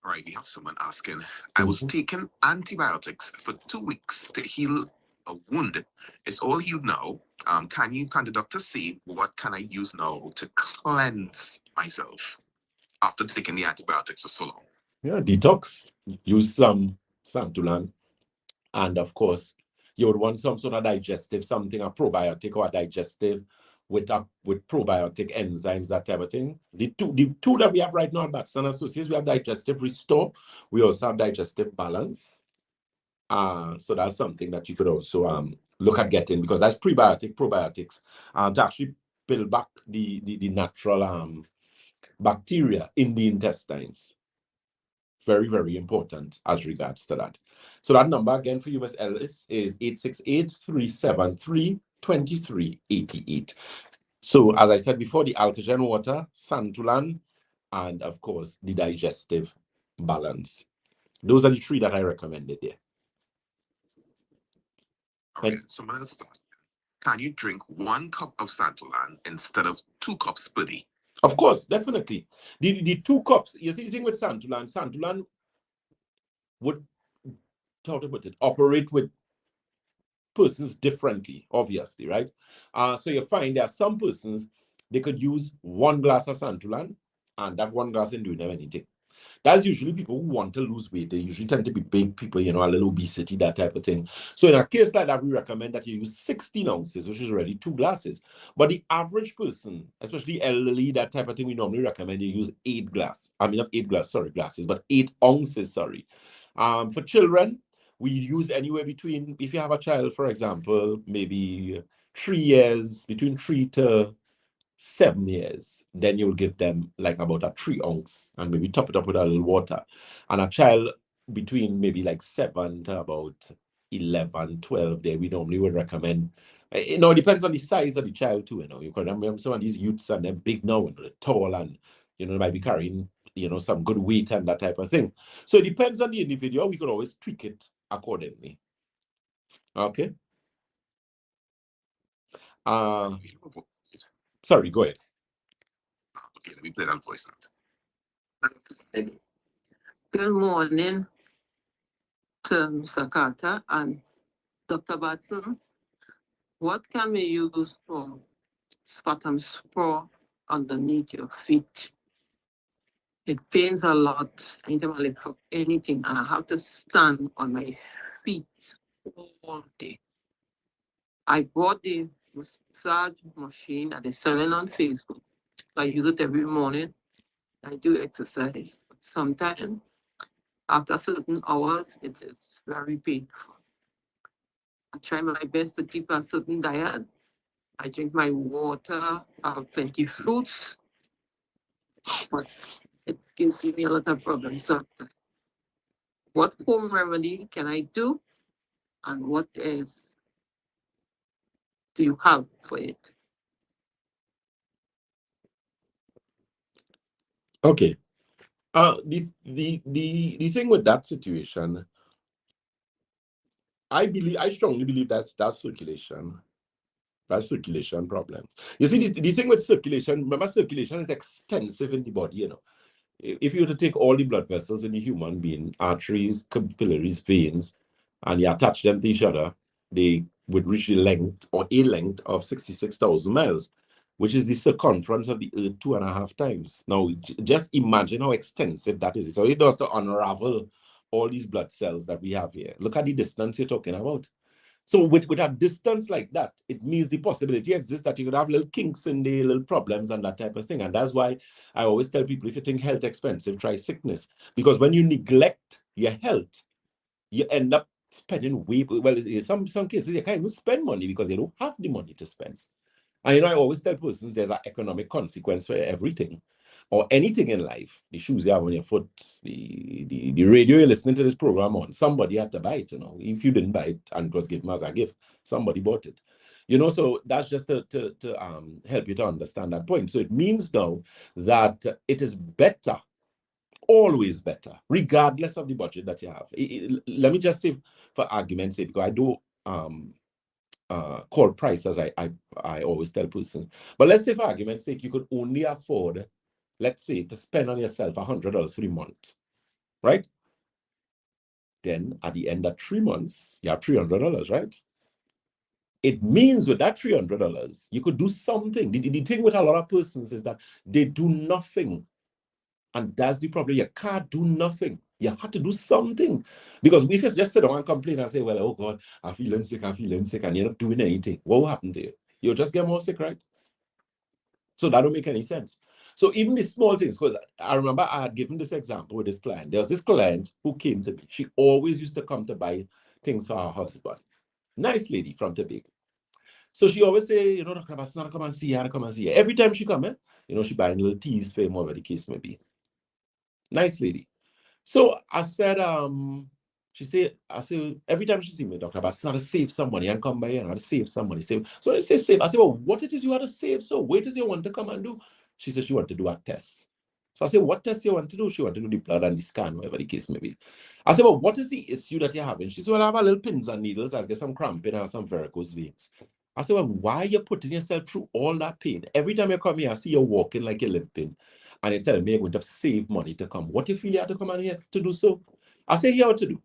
All right, we have someone asking, I was taking antibiotics for 2 weeks to heal a wound. It's all healed now. Can the doctor say what can I use now to cleanse myself after taking the antibiotics for so long? Yeah, detox. Use some santulan. And of course, you would want some sort of digestive, something, a probiotic or a digestive with probiotic enzymes, that type of thing. The two that we have right now at Batson Associates, we have digestive restore. We also have digestive balance. So that's something that you could also look at getting, because that's probiotics, to actually build back the natural bacteria in the intestines. Very important as regards to that. So that number again for you, Ms. Ellis, is 868-373-2388. So as I said before, the alkagen water, santulan, and of course the digestive balance. Those are the three that I recommended there. All right, someone else is asking, can you drink 1 cup of Santolan instead of 2 cups per day? Of course, definitely. The 2 cups, you see the thing with Santulan would, how to put it, operate with persons differently, obviously, right? So you find there are some persons, they could use 1 glass of Santulan, and that 1 glass ain't doing them anything. That's usually people who want to lose weight. They usually tend to be big people, a little obesity, that type of thing. So in a case like that, we recommend that you use 16 ounces, which is already 2 glasses. But the average person, especially elderly, that type of thing, we normally recommend you use 8 glass. I mean, not 8 glass, sorry, glasses, but 8 ounces, sorry. For children, we use anywhere between, if you have a child, for example, maybe 3 years, between 3 to 7 years, then you'll give them like about a 3 ounce and maybe top it up with a little water. And a child between maybe like 7 to about 11, 12, there we normally would recommend. It depends on the size of the child too. You can remember some of these youths and they're big now and they're tall, and they might be carrying some good weight and that type of thing. So it depends on the individual. We could always tweak it accordingly. Okay. Sorry, go ahead. Okay, let me play that voice note. Good morning to Mr. Carter and Dr. Batson. What can we use for sputum sprawl underneath your feet? It pains a lot anytime I lift up anything, and I have to stand on my feet all day. I bought the massage machine that is selling on Facebook. I use it every morning. I do exercise. Sometimes after certain hours, it is very painful. I try my best to keep a certain diet. I drink my water, I have plenty of fruits, but it gives me a lot of problems. So, what home remedy can I do, and what is do you have for it? Okay. The thing with that situation, I strongly believe that's circulation. That's circulation problems. You see, the thing with circulation, remember, circulation is extensive in the body, you know. If you were to take all the blood vessels in the human being, arteries, capillaries, veins, and you attach them to each other, they would reach the length or a length of 66,000 miles, which is the circumference of the Earth 2.5 times. Now, just imagine how extensive that is. So it does to unravel all these blood cells that we have here. Look at the distance you're talking about. So with a distance like that, it means the possibility exists that you could have little kinks in the little problems and that type of thing. And that's why I always tell people, if you think health expensive, try sickness. Because when you neglect your health, you end up spending way, well, in some cases, you can't even spend money because you don't have the money to spend. And you know, I always tell persons there's an economic consequence for everything or anything in life. The shoes you have on your foot, the radio you're listening to this program on, somebody had to buy it, you know. If you didn't buy it and it was given as a gift, somebody bought it. You know, so that's just to help you to understand that point. So it means now that it is better, always better, regardless of the budget that you have. Let me just say, for argument's sake, because I do call price as I always tell persons. But let's say for argument's sake, you could only afford, let's say, to spend on yourself $100 for the month, right? Then at the end of 3 months, you have $300, right? It means with that $300, you could do something. The thing with a lot of persons is that they do nothing. And that's the problem. You can't do nothing. You have to do something. Because if you just sit down and complain and say, well, oh God, I'm feeling sick, and you're not doing anything, what will happen to you? You'll just get more sick, right? So that don't make any sense. So even the small things, because I remember I had given this example with this client. There was this client who came to me. She always used to come to buy things for her husband. Nice lady from Tobago. So she always say, you know, Dr. Bassana, come and see her, come and see her. Every time she come, you know, she buying little teas for him, whatever the case may be. Nice lady. So I said, she said, I said, every time she see me, Dr. Bass, to save some money and come by here, to save some money. Save. So they say save. I said, well, what it is you want to save? So what does you want to come and do? She said she want to do a test. So I said, what test you want to do? She want to do the blood and the scan, whatever the case may be. I said, well, what is the issue that you're having? She said, well, I have a little pins and needles. I get some cramping and some varicose veins. I said, well, why are you putting yourself through all that pain? Every time you come here, I see you walking like you're limping. And you're telling me you're going to save money to come. What if you have to come in here to do so? I say, here what to do.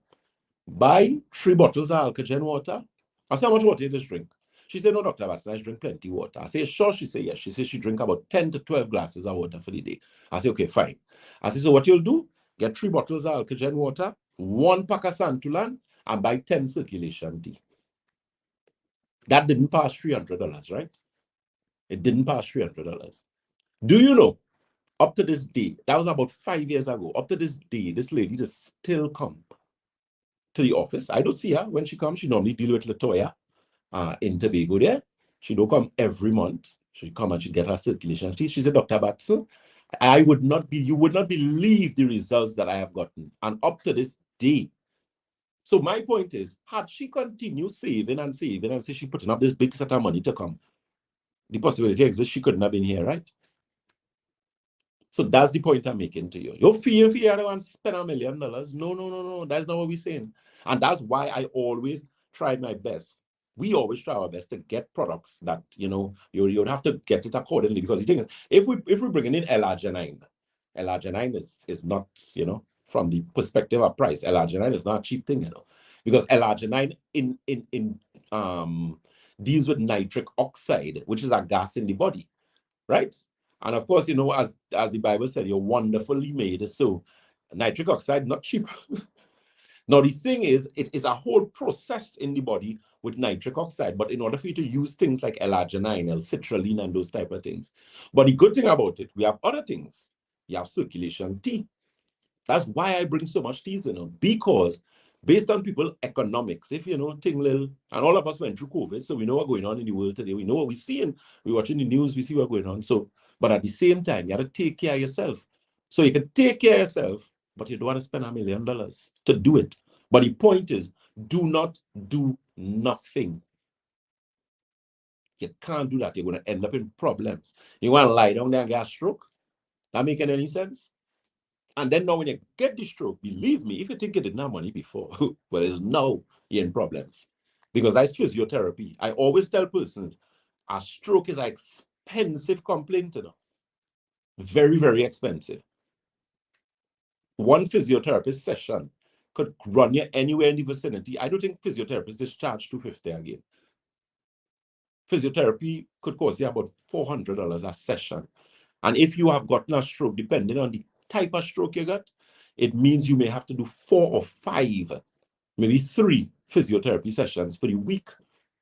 Buy 3 bottles of alkagen water. I say, how much water you just drink? She said, no, Dr. Batson, I drink plenty water. I say, sure? She said, yes. She said she drink about 10 to 12 glasses of water for the day. I say, okay, fine. I say, so what you'll do, get 3 bottles of alkagen water, 1 pack of Santulan, and buy 10 circulation tea. That didn't pass $300, right? It didn't pass $300. Do you know, up to this day, that was about 5 years ago, up to this day, this lady just still come to the office. I don't see her when she comes. She normally deal with Latoya in Tobago there. She don't come every month. She come and she get her circulation. She said, Dr. Batson, you would not believe the results that I have gotten. And up to this day. So my point is, had she continued saving and saving and say she putting up this big set of money to come, the possibility exists she couldn't have been here, right? So that's the point I'm making to you. You feel you don't want to spend $1 million. No, no, no, no. That's not what we're saying. And that's why I always try my best. We always try our best to get products that, you know, you'd have to get it accordingly. Because the thing is, if we're bringing in L-arginine, L-arginine is not, from the perspective of price, L-arginine is not a cheap thing, because L-arginine deals with nitric oxide, which is a gas in the body, right? And of course, as the Bible said, you're wonderfully made. So nitric oxide, not cheap. Now, the thing is, it is a whole process in the body with nitric oxide. But in order for you to use things like L-arginine, L-citrulline, and those type of things. But the good thing about it, we have other things. You have circulation tea. That's why I bring so much teas, because based on people economics, if thing little, and all of us went through COVID, so we know what's going on in the world today. We know what we're seeing. We're watching the news, we see what's going on. So, but at the same time, you got to take care of yourself. So you can take care of yourself, but you don't want to spend $1 million to do it. But the point is, do not do nothing. You can't do that. You're going to end up in problems. You want to lie down there and get a stroke? That making any sense? And then now when you get the stroke, believe me, if you think you didn't have money before, well, it's now you're in problems. Because that's physiotherapy. I always tell persons, a stroke is an expensive complaint, Very, very expensive. One physiotherapist session could run you anywhere in the vicinity. I don't think physiotherapists discharge $250 again. Physiotherapy could cost you about $400 a session. And if you have gotten a stroke, depending on the type of stroke you got, it means you may have to do 4 or 5, maybe 3 physiotherapy sessions for the week.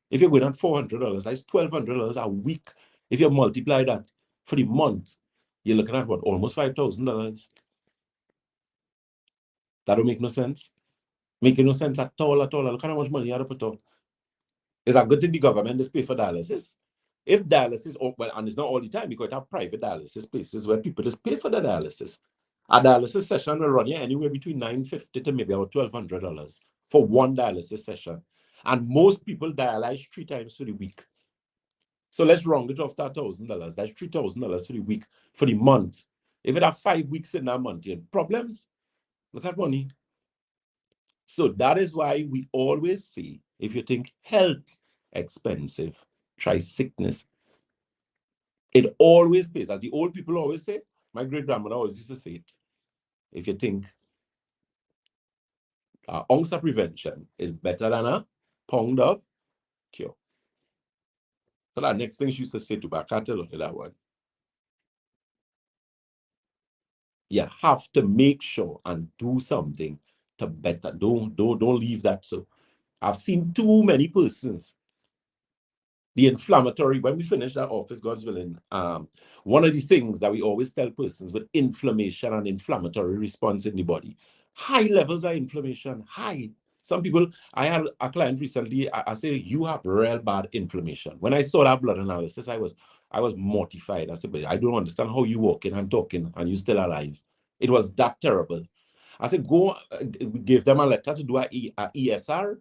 If you're going on $400, that's $1,200 a week. If you multiply that for the month, you're looking at what, almost $5,000. That don't make no sense. Making no sense at all, at all. Look at how much money you have to put on. It's a good thing the government is pay for dialysis. If dialysis, well, and it's not all the time, because you have private dialysis places where people just pay for the dialysis. A dialysis session will run you anywhere between $950 to maybe about $1,200 for one dialysis session. And most people dialyze 3 times for the week. So let's round it off to $1,000. That's $3,000 for the week, for the month. If it have 5 weeks in that month, you have problems. Look at money. So that is why we always say, if you think health expensive, try sickness. It always pays. As the old people always say, my great-grandmother always used to say it. If you think an ounce of prevention is better than a pound of cure. So that next thing she used to say to back, I tell her that one. You have to make sure and do something to better. Don't leave that. So I've seen too many persons. The inflammatory, when we finish that office, God's willing, one of the things that we always tell persons with inflammation and inflammatory response in the body, high levels of inflammation, high. Some people, I had a client recently, I say, you have real bad inflammation. When I saw that blood analysis, I was mortified. I said, but I don't understand how you walking and talking and you still alive. It was that terrible. I said, go give them a letter to do a ESR,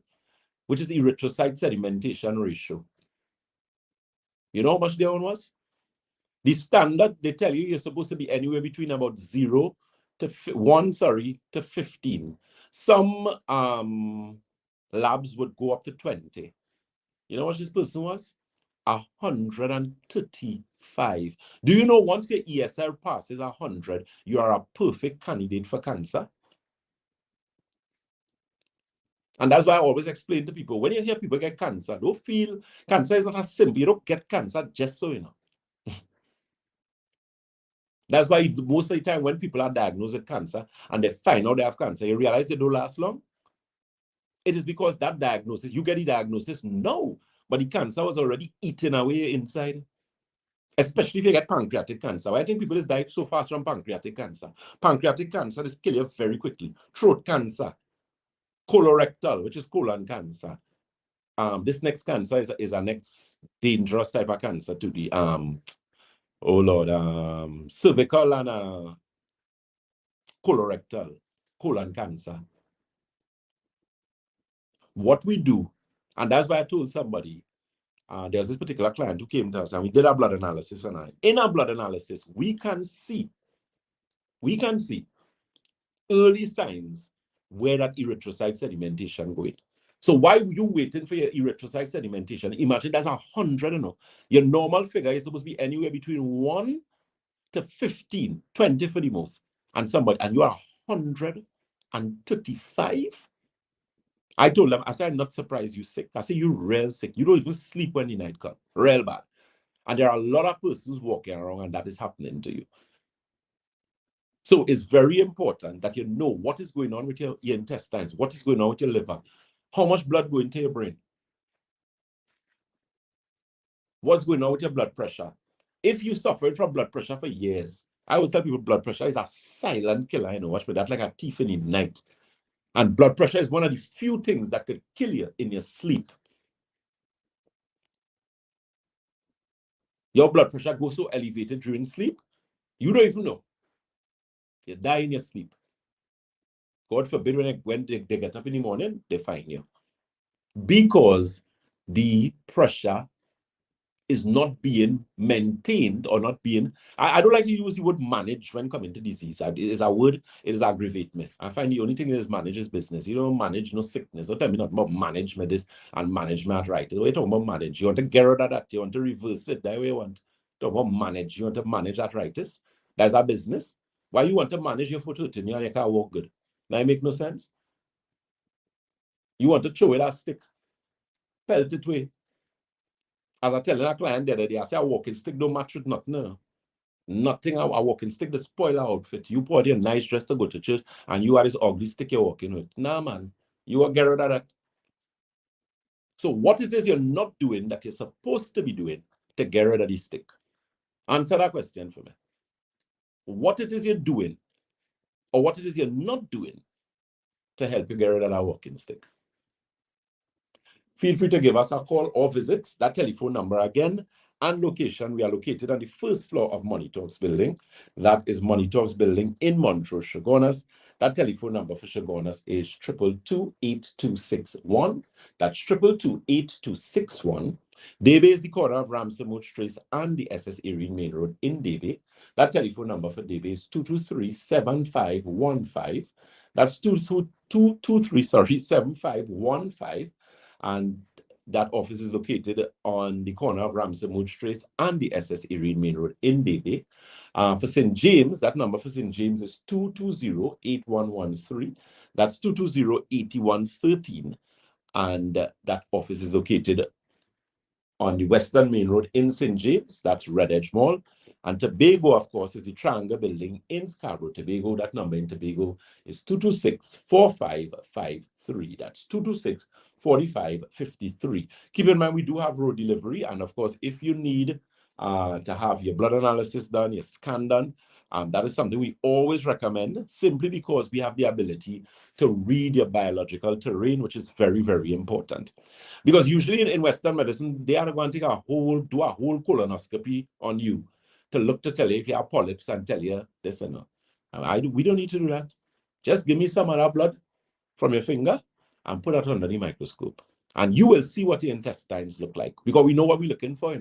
which is erythrocyte sedimentation ratio. You know how much their one was? The standard, they tell you, you're supposed to be anywhere between about 0 to 1, to 15. Some labs would go up to 20. You know what this person was? 135. Do you know once your ESR passes 100, you are a perfect candidate for cancer? And that's why I always explain to people, when you hear people get cancer, don't feel cancer is not as simple. You don't get cancer just so, That's why most of the time when people are diagnosed with cancer and they find out they have cancer, you realize they don't last long. It is because that diagnosis, you get the diagnosis now, but the cancer was already eaten away inside. Especially if you get pancreatic cancer. I think people is dying so fast from pancreatic cancer. Pancreatic cancer is kill you very quickly. Throat cancer, colorectal, which is colon cancer. This next cancer is a next dangerous type of cancer to the cervical and colorectal, colon cancer. What we do, and that's why I told somebody, there's this particular client who came to us and we did our blood analysis, and in our blood analysis, we can see early signs where that erythrocyte sedimentation going. So why you waiting for your erythrocyte sedimentation? Imagine that's 100, Your normal figure is supposed to be anywhere between 1 to 15, 20 for the most, and you are 135. I told them, I said, I'm not surprised you sick. I said, you're real sick. You don't even sleep when the night comes. Real bad. And there are a lot of persons walking around and that is happening to you. So it's very important that you know what is going on with your intestines, what is going on with your liver, how much blood going to your brain, what's going on with your blood pressure. If you suffered from blood pressure for years, I always tell people blood pressure is a silent killer. You know, watch me, that's like a thief in the night. And blood pressure is one of the few things that could kill you in your sleep. Your blood pressure goes so elevated during sleep, you don't even know. You die in your sleep. God forbid when they get up in the morning, they find you. Because the pressure is not being maintained or not being, I don't like to use the word manage when coming to disease. It is a word, it is aggravate me. I find the only thing that is manage is business. You don't manage no sickness. Don't tell me not about manage me this and manage me arthritis. What you talking about manage? You want to get rid of that, you want to reverse it, that way you want. Talk about manage, you want to manage arthritis. That's a business. Why you want to manage your foot hurting you and you can't walk good? That make no sense. You want to throw it a stick, pelt it away. As I tell a client the other day, I say a walking stick don't match with nothing. No. Nothing a walking stick to spoil our outfit. You put your nice dress to go to church and you are this ugly stick you're walking with. Nah, man. You will get rid of that. So what it is you're not doing that you're supposed to be doing to get rid of this stick? Answer that question for me. What it is you're doing or what it is you're not doing to help you get rid of that walking stick. Feel free to give us a call or visit that telephone number again and location. We are located on the first floor of Money Talks building. That is Money Talks building in Montrose, Chaguanas. That telephone number for Chaguanas is 222-8261. That's 222-8261. Davie is the corner of Ramsey Trace and the SS Erin Main Road in Davie. That telephone number for Davie is 223-7515. That's 223-7515. And that office is located on the corner of Ramsey Trace and the SS Erin Main Road in Davie. For St. James, that number for St. James is 220-8113. That's 220-8113. And that office is located on the Western Main Road in St. James. That's Red Edge Mall. And Tobago, of course, is the Triangle Building in Scarborough, Tobago. That number in Tobago is 226-4553. That's 226-4553. Keep in mind, we do have road delivery. And of course, if you need to have your blood analysis done, your scan done, that is something we always recommend, simply because we have the ability to read your biological terrain, which is very, very important. Because usually in Western medicine, they are going to do a whole colonoscopy on you to tell you if you have polyps and tell you this and that. We don't need to do that. Just give me some of that blood from your finger and put that under the microscope. And you will see what your intestines look like. Because we know what we're looking for,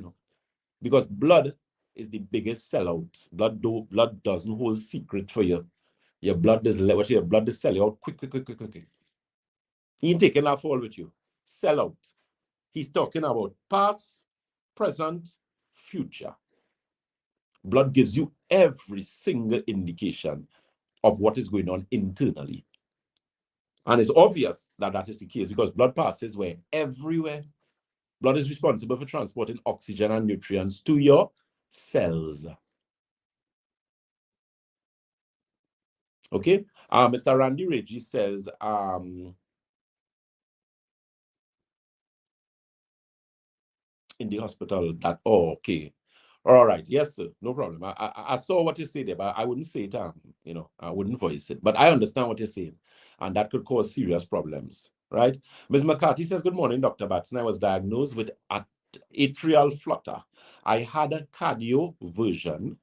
Because blood is the biggest sellout. Blood doesn't hold secret for you. Your blood is selling out quick. He ain't taking that fall with you. Sell out. He's talking about past, present, future. Blood gives you every single indication of what is going on internally. And it's obvious that that is the case because blood passes where? Everywhere. Blood is responsible for transporting oxygen and nutrients to your cells. Okay? Mr. Randy Reggie says, in the hospital that, okay. All right, yes, sir, no problem. I saw what you say there, but I wouldn't say it, I wouldn't voice it. But I understand what you're saying, and that could cause serious problems, right? Ms. McCarthy says, good morning, Dr. Batson. I was diagnosed with atrial flutter. I had a cardioversion,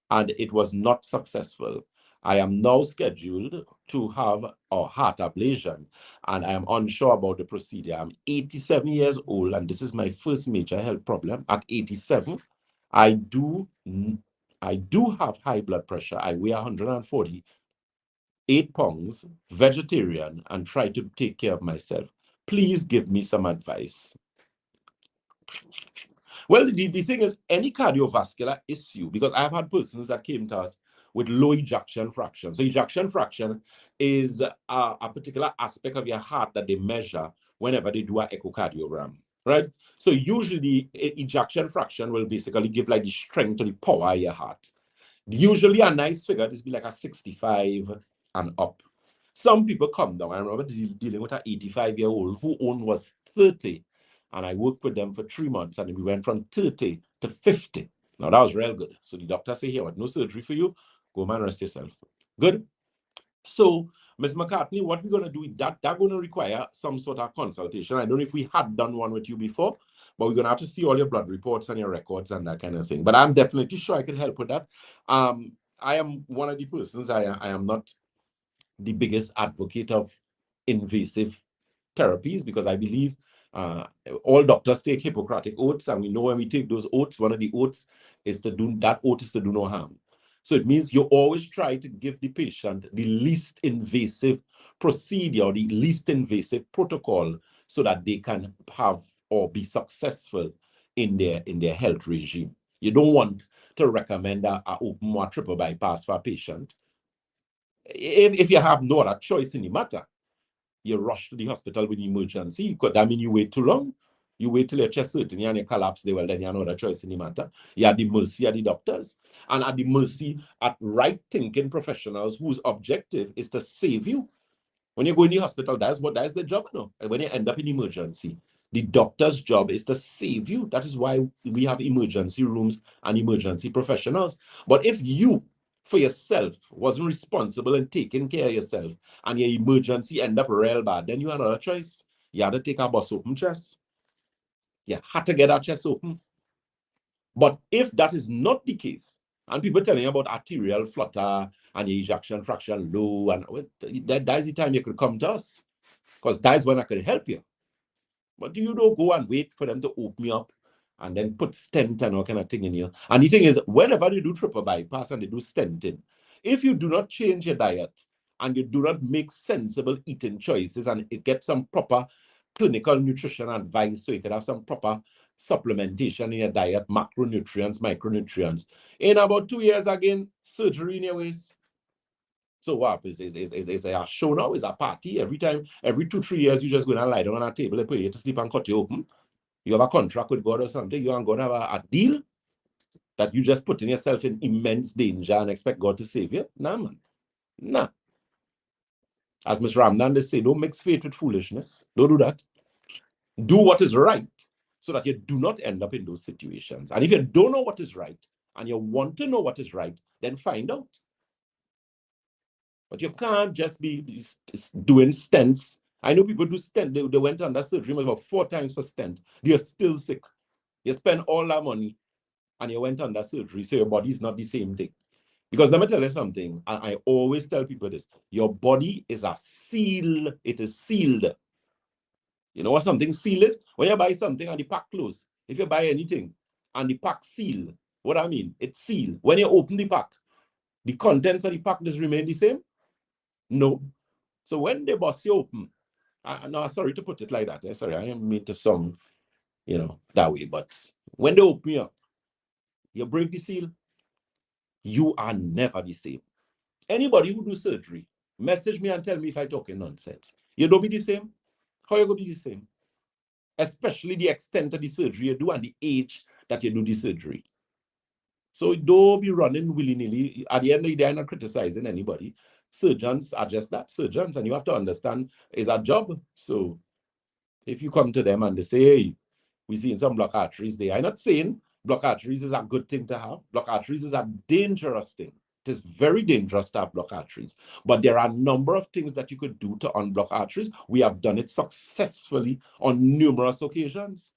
and it was not successful. I am now scheduled to have a heart ablation, and I am unsure about the procedure. I'm 87 years old, and this is my first major health problem. At 87, I do have high blood pressure. I weigh 148 pounds, vegetarian, and try to take care of myself. Please give me some advice. Well, the thing is, any cardiovascular issue, because I've had persons that came to us with low ejection fraction. So ejection fraction is a particular aspect of your heart that they measure whenever they do an echocardiogram, right? So usually ejection fraction will basically give like the strength to the power of your heart. Usually a nice figure, this be like a 65 and up. Some people come down. I remember dealing with an 85-year-old who own was 30. And I worked with them for 3 months, and we went from 30 to 50. Now, that was real good. So the doctor said, here, what, no surgery for you. Go, man, rest yourself. Good. So, Ms. McCartney, what we're going to do is that's going to require some sort of consultation. I don't know if we had done one with you before, but we're going to have to see all your blood reports and your records and that kind of thing. But I'm definitely sure I can help with that. I am one of the persons, I am not the biggest advocate of invasive therapies because I believe all doctors take Hippocratic oaths, and we know when we take those oaths, one of the oaths is to do no harm. So it means you always try to give the patient the least invasive procedure or the least invasive protocol so that they can have or be successful in their health regime. You don't want to recommend a open or triple bypass for a patient if you have no other choice in the matter. You rush to the hospital with emergency. Because that means you wait too long. You wait till your chest hurting and you collapse there. Well, then you have no other choice in the matter. You are at the mercy of the doctors and at the mercy at right thinking professionals whose objective is to save you. When you go in the hospital, that's the job, no? And when you end up in emergency, the doctor's job is to save you. That is why we have emergency rooms and emergency professionals. But if you, for yourself, wasn't responsible and taking care of yourself, and your emergency end up real bad, then you have another choice. You had to take a bus open chest. You had to get that chest open. But if that is not the case, and people telling you about arterial flutter and your ejection fraction low, and that is the time you could come to us, because that's when I could help you. But you don't go and wait for them to open me up and then put stent and all kind of thing in you. And the thing is, whenever they do triple bypass and they do stenting, if you do not change your diet and you do not make sensible eating choices and get some proper clinical nutrition advice so you can have some proper supplementation in your diet, macronutrients, micronutrients, in about 2 years again, surgery in your waist. So what is a show now? Is a party every time, every 2-3 years, you just go and lie down on a table and put you to sleep and cut you open. You have a contract with God or something. You aren't going to have a deal that you just putting yourself in immense danger and expect God to save you. Nah, man. Nah. As Ms. Ramdan they say, don't mix faith with foolishness. Don't do that. Do what is right so that you do not end up in those situations. And if you don't know what is right and you want to know what is right, then find out. But you can't just be doing stents. I know people do stent. They went under surgery about 4 times for stent. They're still sick. You spend all that money and you went under surgery, so your body is not the same thing. Because let me tell you something, and I always tell people this, your body is a seal. It is sealed. You know what something sealed is? When you buy something and the pack closed, if you buy anything and the pack seal, what I mean, it's sealed. When you open the pack, the contents of the pack just remain the same? No. So when they bust you open, no, sorry to put it like that. Sorry, I am mean to some, that way. But when they open you up, you break the seal, you are never the same. Anybody who do surgery, message me and tell me if I talking nonsense. You don't be the same. How you going to be the same? Especially the extent of the surgery you do and the age that you do the surgery. So don't be running willy-nilly. At the end of the day, I'm not criticizing anybody. Surgeons are just that, surgeons, and you have to understand it's a job. So if you come to them and they say, hey, we see some blocked arteries there, I'm not saying blocked arteries is a good thing to have. Blocked arteries is a dangerous thing. It is very dangerous to have blocked arteries. But there are a number of things that you could do to unblock arteries. We have done it successfully on numerous occasions.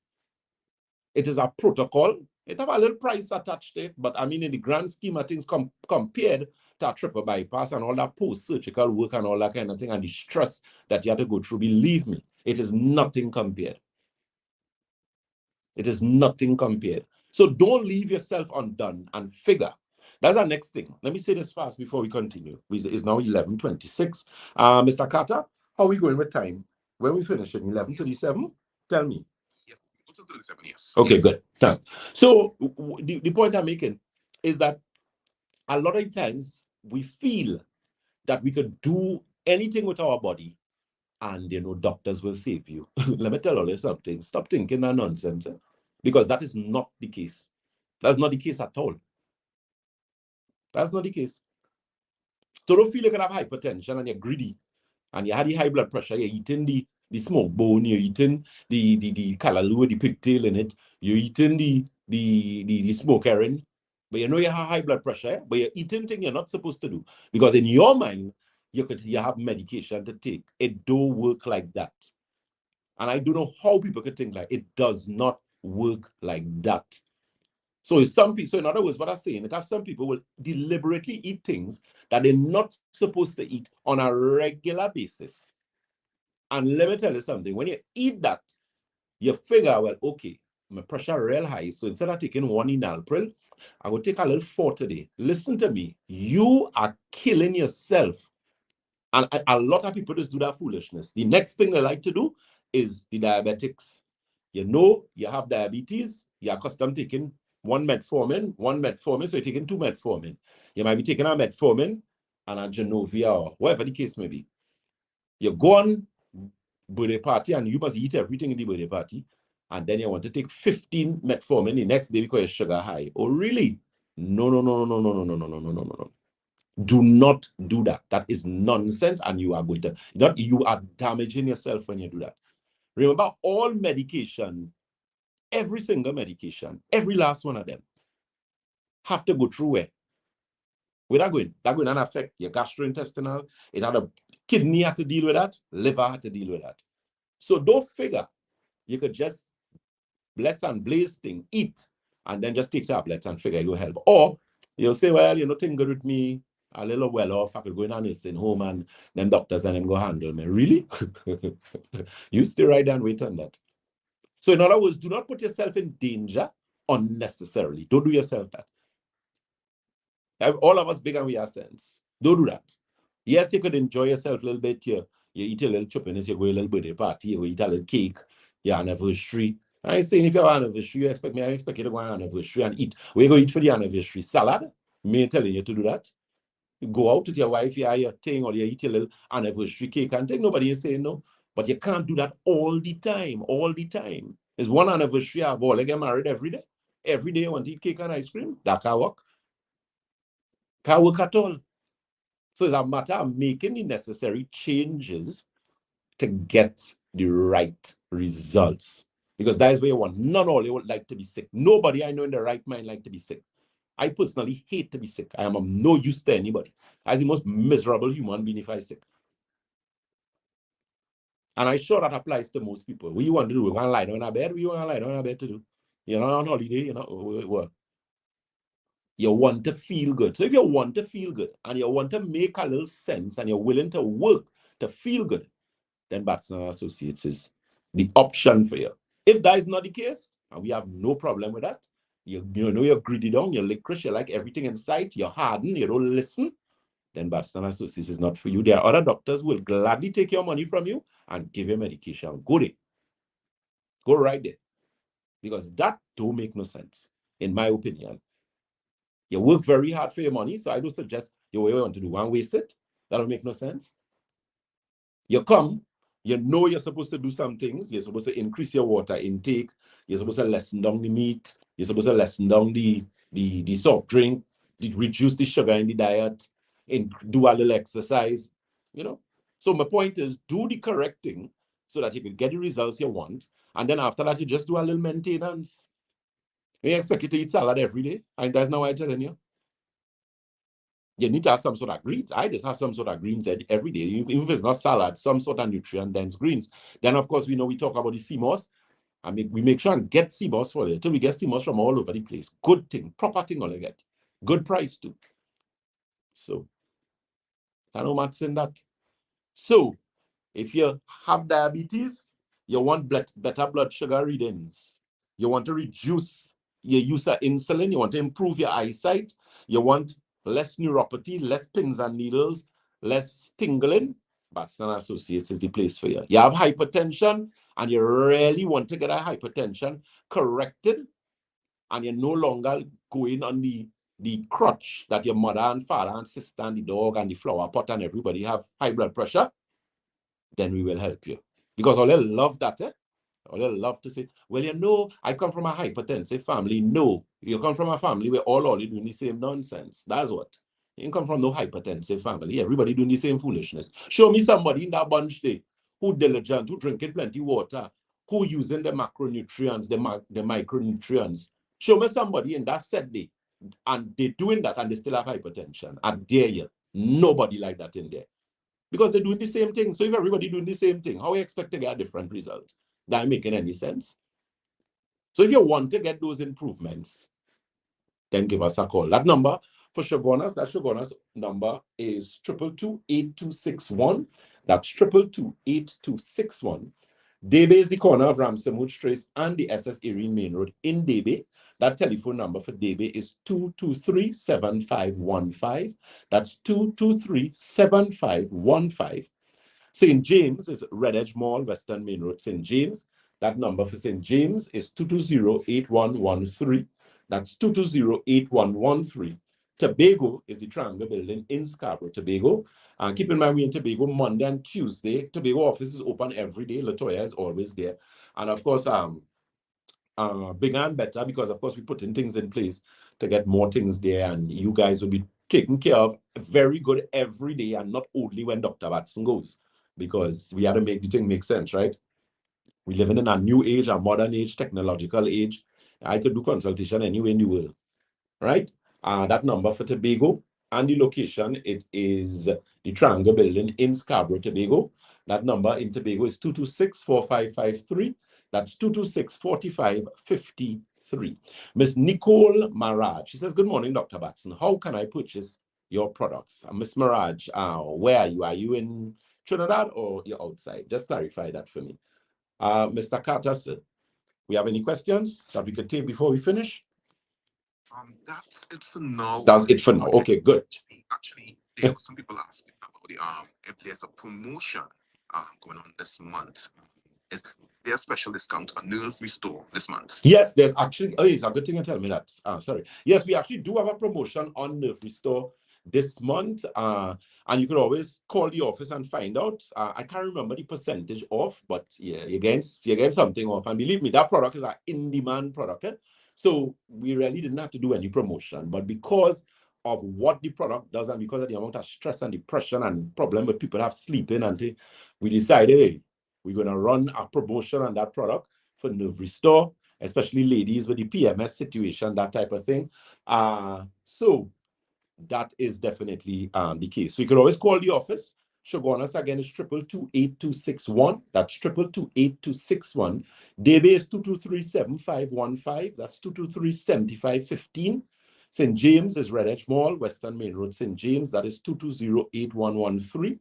It is a protocol. It have a little price attached to it, but I mean, in the grand scheme of things, compared to a triple bypass and all that post-surgical work and all that kind of thing, and the stress that you have to go through, believe me, it is nothing compared. It is nothing compared. So don't leave yourself undone and figure. That's our next thing. Let me say this fast before we continue. It's now 11:26. Mr. Carter, how are we going with time? When we finish in 11:37? Tell me. Yeah, we go to 37, yes. Okay, Yes. good. Thanks. So the point I'm making is that a lot of times we feel that we could do anything with our body and, doctors will save you. Let me tell you something. Stop thinking that nonsense, because that is not the case. That's not the case at all. That's not the case. So don't feel you can have hypertension and you're greedy and you had the high blood pressure, you're eating the smoke bone, you're eating the callaloo with the pigtail in it, you're eating the smoke herring, but you know you have high blood pressure, but you're eating things you're not supposed to do. Because in your mind, you have medication to take. It don't work like that. And I don't know how people could think like it does not work like that. So some people, so in other words, what I'm saying is that some people will deliberately eat things that they're not supposed to eat on a regular basis. And let me tell you something, when you eat that, you figure, well, okay, my pressure real high. So instead of taking one in April, I will take a little 4 today. Listen to me. You are killing yourself. And a lot of people just do that foolishness. The next thing they like to do is the diabetics. You have diabetes, you're accustomed taking one metformin, so you're taking 2 metformin. You might be taking a metformin and a Genovia or whatever the case may be. You go on birthday party and you must eat everything in the birthday party, and then you want to take 15 metformin the next day because your sugar high. Oh, really? No, no, no, no, no, no, no, no, no, no, no, no, no. Do not do that. That is nonsense, and you are going to you are damaging yourself when you do that. Remember, all medication, every single medication, every last one of them, have to go through where? Where that going? That going to affect your gastrointestinal. It had a kidney had to deal with that, liver had to deal with that. So don't figure you could just bless and blaze thing, eat, and then just take tablets and figure you'll help. Or you'll say, well, nothing good with me, a little well off, I could go in a nursing home and them doctors and them go handle me. Really? You stay right there and wait on that. So in other words, do not put yourself in danger unnecessarily. Don't do yourself that. All of us big and we are sense. Don't do that. Yes, you could enjoy yourself a little bit. You eat a little chupiness, you go a little birthday party, you go eat a little cake, your anniversary. I ain't saying if you have an anniversary, I expect you to go on an anniversary and eat. Where you go eat for the anniversary? Salad? Me telling you to do that. You go out with your wife, you have your thing, or you eat a little anniversary cake and thing. Nobody is saying no. But you can't do that all the time. All the time. It's one anniversary, I've all get married every day. Every day you want to eat cake and ice cream. That can't work. Can't work at all. So it's a matter of making the necessary changes to get the right results. Because that is where you want. None all you would like to be sick. Nobody I know in the right mind like to be sick. I personally hate to be sick. I am of no use to anybody. I'm the most miserable human being if I'm sick. And I'm sure that applies to most people. What you want to do? You want to lie down in a bed? What you want to lie down in a bed to do? You're not on holiday, what? You want to feel good. So if you want to feel good and you want to make a little sense and you're willing to work to feel good, then Batson Associates is the option for you. If that is not the case, and we have no problem with that, you know you're greedy down, you're licorice, you like everything in sight, you're hardened, you don't listen, then Batson Associates is not for you. There are other doctors who will gladly take your money from you and give you medication. Go there. Go right there. Because that don't make no sense, in my opinion. You work very hard for your money, so I do suggest you want to do one waste it. That don't make no sense. You come, you know you're supposed to do some things. You're supposed to increase your water intake. You're supposed to lessen down the meat. You're supposed to lessen down the soft drink, reduce the sugar in the diet, and do a little exercise. So my point is, do the correct thing so that you can get the results you want. And then after that, you just do a little maintenance. You expect you to eat salad every day, and that's not what I'm telling you. You need to have some sort of greens. I just have some sort of greens every day. Even if it's not salad, some sort of nutrient-dense greens. Then, of course, we talk about the CMOS. We make sure and get CMOS for it. Till we get CMOS from all over the place. Good thing, proper thing all I get. Good price too. So, I know Matt's in that. So, if you have diabetes, you want better blood sugar readings. You want to reduce your use of insulin. You want to improve your eyesight. You want less neuropathy, less pins and needles, less tingling. Batson Associates is the place for you. You have hypertension and you really want to get a hypertension corrected, and you're no longer going on the crutch that your mother and father and sister and the dog and the flower pot and everybody have high blood pressure, then we will help you. Because all they love that, or they love to say, well, you know, I come from a hypertensive family. No, you come from a family where all you doing the same nonsense. That's what. You didn't come from no hypertensive family. Everybody doing the same foolishness. Show me somebody in that bunch there who diligent, who drinking plenty water, who using the macronutrients, the micronutrients. Show me somebody in that set day, and they're doing that and they still have hypertension. I dare you. Nobody like that in there. Because they're doing the same thing. So if everybody doing the same thing, how you expect to get a different result? That ain't making any sense. So if you want to get those improvements, then give us a call. That number for Shogunas, that Shogunas number is 222-8261. That's 222-8261. Debe is the corner of Ramsamud Trace and the SS Erin Main Road in Debe. That telephone number for Debe is 223-7515. That's 223-7515. St. James is Red Edge Mall, Western Main Road, St. James. That number for St. James is 220-8113. That's 220-8113. Tobago is the Triangle Building in Scarborough, Tobago. And keep in mind, we're in Tobago Monday and Tuesday. Tobago office is open every day. Latoya is always there. And of course, bigger and better, because of course we're putting things in place to get more things there, and you guys will be taken care of very good every day, and not only when Dr. Watson goes, because we had to make the thing make sense, right? We're living in a new age, a modern age, technological age. I could do consultation anywhere in the world, right? That number for Tobago and the location, it is the Triangle Building in Scarborough, Tobago. That number in Tobago is 226-4553. That's 226-4553. Miss Nicole Maraj, she says, good morning, Dr. Batson. How can I purchase your products? Miss Maraj, where are you? Are you in Trinidad or you're outside? Just clarify that for me. Mr. Carter, we have any questions that we could take before we finish? That's it for now. That's it for now. Okay, good. Actually, there were some people asking about the if there's a promotion going on this month. Is there a special discount on Nerve Restore this month? Yes, there's actually. Oh, it's a good thing you tell me that. Sorry. Yes, we actually do have a promotion on Nerve Restore this month. And you can always call the office and find out. I can't remember the percentage off, but yeah, you're getting something off. And believe me, that product is an in-demand product. So we really didn't have to do any promotion. But because of what the product does, and because of the amount of stress and depression and problem with people have sleeping, and we decided, hey, we're going to run a promotion on that product for Nerve Restore, especially ladies with the PMS situation, that type of thing. So that is definitely the case. So you can always call the office. Shogunas again is 222-8261. That's 222-8261. Debe is 223-7515. That's 223-7515. St. James is Red Edge Mall, Western Main Road, St. James. That is 220-8113.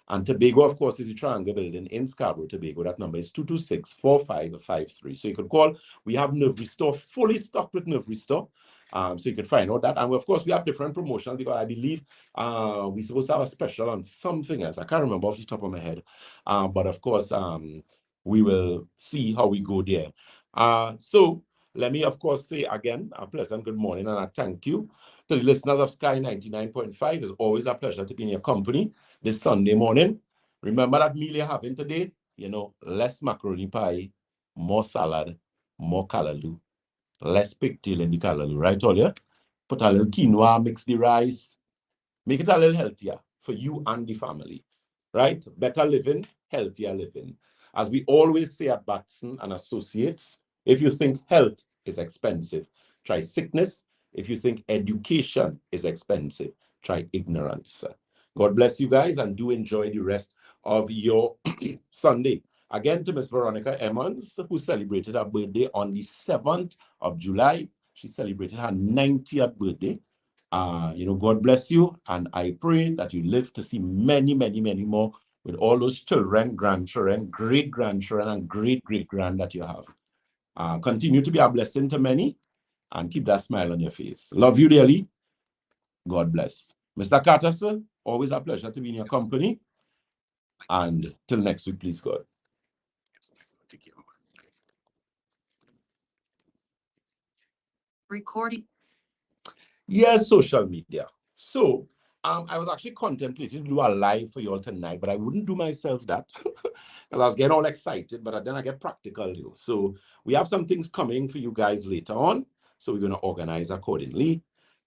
And Tobago, of course, is the Triangle Building in Scarborough, Tobago. That number is 226-4553. So you could call. We have Nerve Restore, fully stocked with Nerve Restore. So you can find out that. And of course, we have different promotions, because I believe we're supposed to have a special on something else. I can't remember off the top of my head. But of course, we will see how we go there. So let me, of course, say again, a pleasant good morning and a thank you to the listeners of Sky 99.5. It's always a pleasure to be in your company this Sunday morning. Remember that meal you're having today? You know, less macaroni pie, more salad, more callaloo. Less pigtail in the callaloo, right, Olia? Put a little quinoa, mix the rice, make it a little healthier for you and the family, right? Better living, healthier living. As we always say at Batson and Associates, if you think health is expensive, try sickness. If you think education is expensive, try ignorance. God bless you guys, and do enjoy the rest of your Sunday. Again, to Miss Veronica Emmons, who celebrated her birthday on the 7th of July. She celebrated her 90th birthday. God bless you, and I pray that you live to see many, many, many more with all those children, grandchildren, great-grandchildren, and great-great-grand that you have. Continue to be a blessing to many, and keep that smile on your face. Love you dearly. God bless. Mr. Carter, sir, always a pleasure to be in your company. And till next week, please God. Take care. Recording. Yes, social media. So I was actually contemplating to do a live for you all tonight, but I wouldn't do myself that because I was getting all excited, but then I get practical. So we have some things coming for you guys later on. So we're going to organize accordingly.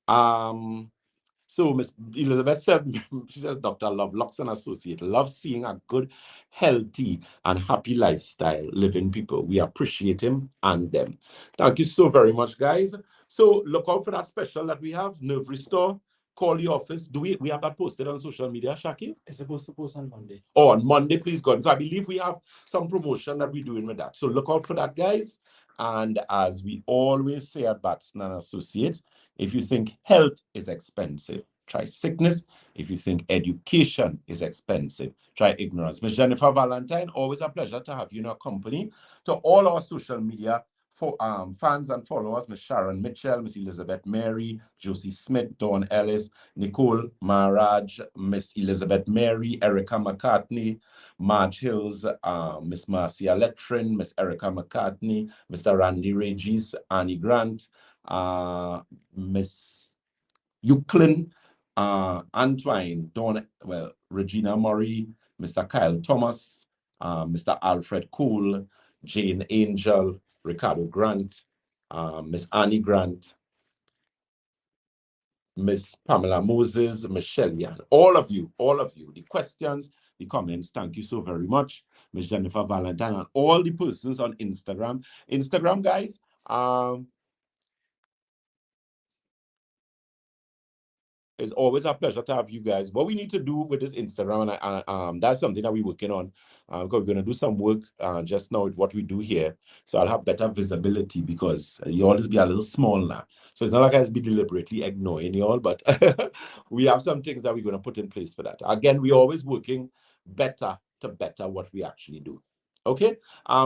So Miss Elizabeth said, she says, Dr. Lovelock's an associate. Love seeing a good, healthy, and happy lifestyle living people. We appreciate him and them. Thank you so very much, guys. So look out for that special that we have, Nerve Restore. Call the office. Do we have that posted on social media, Shaki? It's supposed to post on Monday. Oh, on Monday, please God. Because I believe we have some promotion that we're doing with that. So look out for that, guys. And as we always say at Batson and Associates, if you think health is expensive, try sickness. If you think education is expensive, try ignorance. Miss Jennifer Valentine, always a pleasure to have you in our company. To all our social media for fans and followers, Miss Sharon Mitchell, Miss Elizabeth Mary, Josie Smith, Dawn Ellis, Nicole Maharaj, Miss Elizabeth Mary, Erica McCartney, Marge Hills, Miss Marcia Letrin, Miss Erica McCartney, Mr. Randy Regis, Annie Grant, Miss Euclid, Antoine, Regina Murray, Mr. Kyle Thomas, Mr. Alfred Cole, Jane Angel, Ricardo Grant, Miss Annie Grant, Miss Pamela Moses, Michelle Yan, all of you, the questions, the comments, thank you so very much. Miss Jennifer Valentine, and all the persons on Instagram. Instagram, guys, it's always a pleasure to have you guys. What we need to do with this Instagram, and that's something that we're working on, because we're going to do some work just now with what we do here. So I'll have better visibility because you always be a little small now. So it's not like I just be deliberately ignoring you all, but we have some things that we're going to put in place for that. Again, we're always working better to better what we actually do. Okay,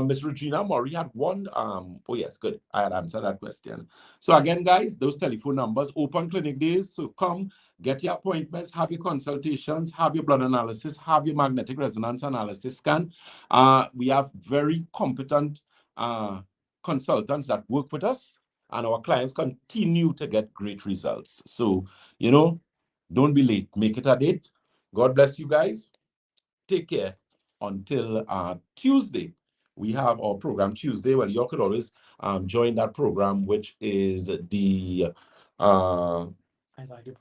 Miss Regina Murray had one. Oh yes, good. I had answered that question. So again, guys, those telephone numbers, open clinic days. So come, get your appointments, have your consultations, have your blood analysis, have your magnetic resonance analysis scan. We have very competent consultants that work with us, and our clients continue to get great results. So, don't be late. Make it a date. God bless you guys. Take care until Tuesday. We have our program Tuesday. Well, you could always join that program, which is the Isaac You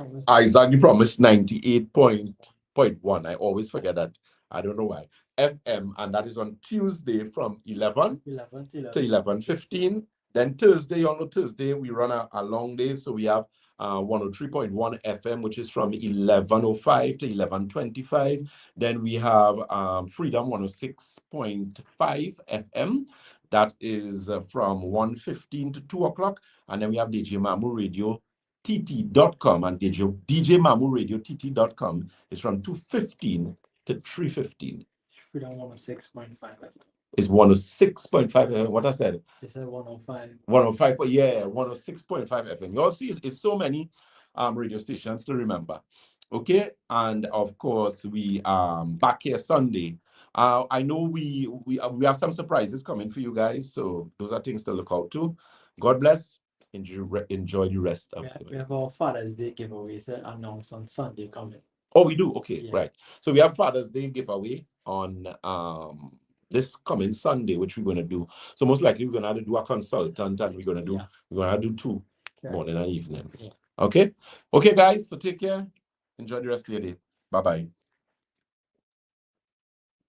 Promise 98.1. I always forget that. I don't know why. FM, and that is on Tuesday from 11 to 11:15. Then Thursday, Thursday, we run a long day. So we have 103.1 FM, which is from 11:05 to 11:25. Then we have Freedom 106.5 FM. That is from 1:15 to 2 o'clock. And then we have DJ Mamu Radio TT.com, and DJ Mamu Radio TT.com is from 2:15 to 3:15. Freedom 106.5. It's 106.5. What I said? They said 105. 105, but yeah, 106.5 FM. You all see, it's so many radio stations to remember. Okay, and of course we back here Sunday. I know we have some surprises coming for you guys, so those are things to look out to. God bless. Enjoy the rest of we have our Father's Day giveaways announced on Sunday coming. Oh, we do? Okay, Yeah. right. So we have Father's Day giveaway on this coming Sunday, which we're going to do. So most likely we're going to have to do a consultant, and we're going to do two, morning and evening. Yeah. Okay? Okay, guys, so take care. Enjoy the rest of your day. Bye-bye.